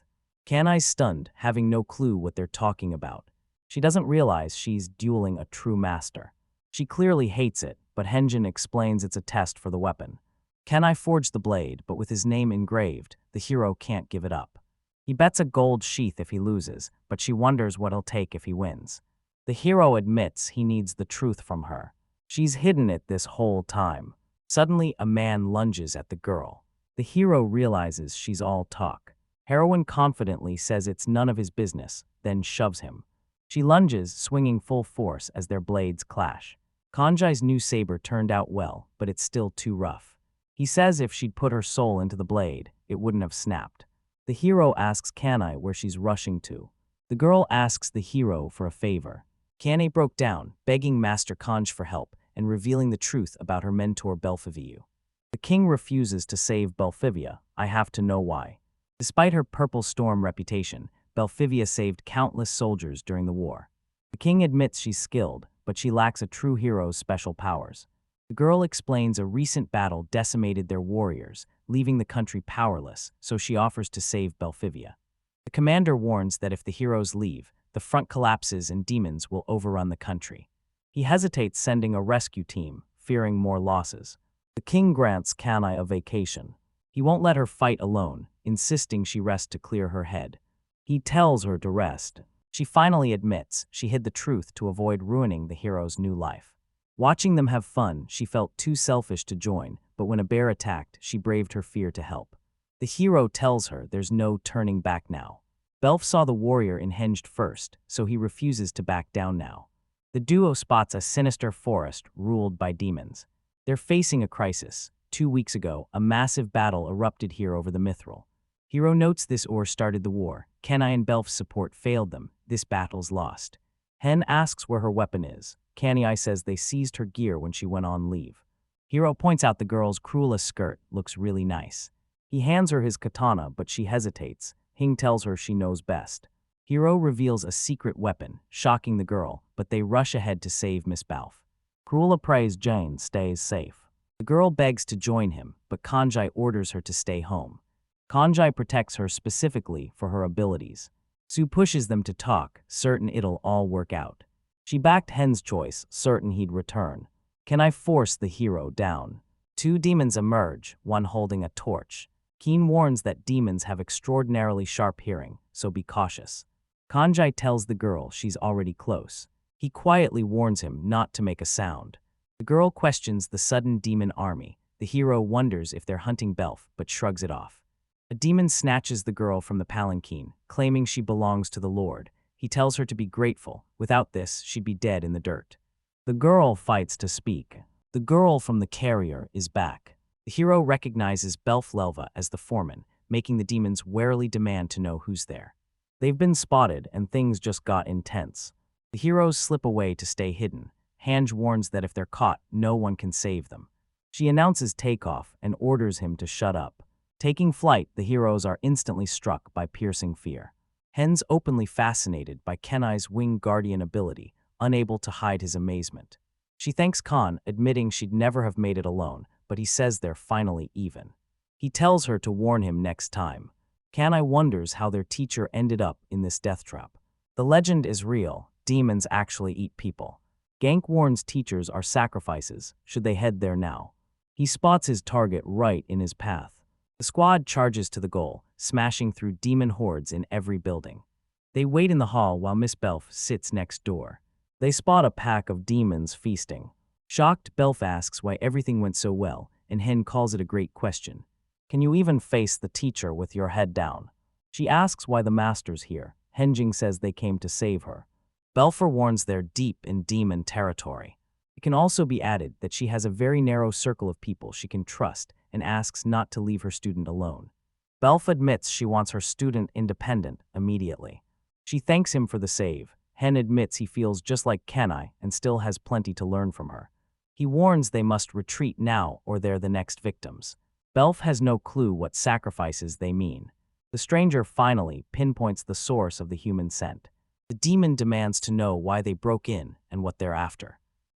Kanai's stunned, having no clue what they're talking about. She doesn't realize she's dueling a true master. She clearly hates it, but Henjin explains it's a test for the weapon. Kanai forged the blade, but with his name engraved, the hero can't give it up. He bets a gold sheath if he loses, but she wonders what he'll take if he wins. The hero admits he needs the truth from her. She's hidden it this whole time. Suddenly, a man lunges at the girl. The hero realizes she's all talk. Heroine confidently says it's none of his business, then shoves him. She lunges, swinging full force as their blades clash. Kanjai's new saber turned out well, but it's still too rough. He says if she'd put her soul into the blade, it wouldn't have snapped. The hero asks Kanai where she's rushing to. The girl asks the hero for a favor. Kanai broke down, begging Master Kanj for help and revealing the truth about her mentor Belfiviu. The king refuses to save Belfivia. I have to know why. Despite her Purple Storm reputation, Belfivia saved countless soldiers during the war. The king admits she's skilled, but she lacks a true hero's special powers. The girl explains a recent battle decimated their warriors, leaving the country powerless, so she offers to save Belfivia. The commander warns that if the heroes leave, the front collapses and demons will overrun the country. He hesitates sending a rescue team, fearing more losses. The king grants Kanai a vacation. He won't let her fight alone, insisting she rest to clear her head. He tells her to rest. She finally admits she hid the truth to avoid ruining the hero's new life. Watching them have fun, she felt too selfish to join, but when a bear attacked, she braved her fear to help. The hero tells her there's no turning back now. Belf saw the warrior unhinged first, so he refuses to back down now. The duo spots a sinister forest ruled by demons. They're facing a crisis. 2 weeks ago, a massive battle erupted here over the Mithril. Hero notes this started the war. Kenai and Belf's support failed them. This battle's lost. Hen asks where her weapon is. Kanai says they seized her gear when she went on leave. Hero points out the girl's Cruella skirt looks really nice. He hands her his katana, but she hesitates. Hing tells her she knows best. Hero reveals a secret weapon, shocking the girl, but they rush ahead to save Miss Balf. Cruella prays Jane stays safe. The girl begs to join him, but Kanjai orders her to stay home. Kanjai protects her specifically for her abilities. Sue pushes them to talk, certain it'll all work out. She backed Hen's choice, certain he'd return. Can I force the hero down? 2 demons emerge, one holding a torch. Keen warns that demons have extraordinarily sharp hearing, so be cautious. Kanjai tells the girl she's already close. He quietly warns him not to make a sound. The girl questions the sudden demon army. The hero wonders if they're hunting Belf, but shrugs it off. A demon snatches the girl from the palanquin, claiming she belongs to the Lord. He tells her to be grateful. Without this, she'd be dead in the dirt. The girl fights to speak. The girl from the carrier is back. The hero recognizes Belflelva as the foreman, making the demons warily demand to know who's there. They've been spotted and things just got intense. The heroes slip away to stay hidden. Hange warns that if they're caught, no one can save them. She announces takeoff and orders him to shut up. Taking flight, the heroes are instantly struck by piercing fear. Hen's openly fascinated by Kenai's wing guardian ability, unable to hide his amazement. She thanks Khan, admitting she'd never have made it alone, but he says they're finally even. He tells her to warn him next time. Kanai wonders how their teacher ended up in this death trap. The legend is real. Demons actually eat people. Gank warns teachers are sacrifices should they head there now. He spots his target right in his path. The squad charges to the goal, smashing through demon hordes in every building. They wait in the hall while Miss Belf sits next door. They spot a pack of demons feasting. Shocked, Belf asks why everything went so well, and Hen calls it a great question. Can you even face the teacher with your head down? She asks why the master's here. Henjing says they came to save her. Belfer warns they're deep in demon territory. It can also be added that she has a very narrow circle of people she can trust and asks not to leave her student alone. Belf admits she wants her student independent immediately. She thanks him for the save. Hen admits he feels just like Kenai and still has plenty to learn from her. He warns they must retreat now or they're the next victims. Belf has no clue what sacrifices they mean. The stranger finally pinpoints the source of the human scent. The demon demands to know why they broke in and what they're after.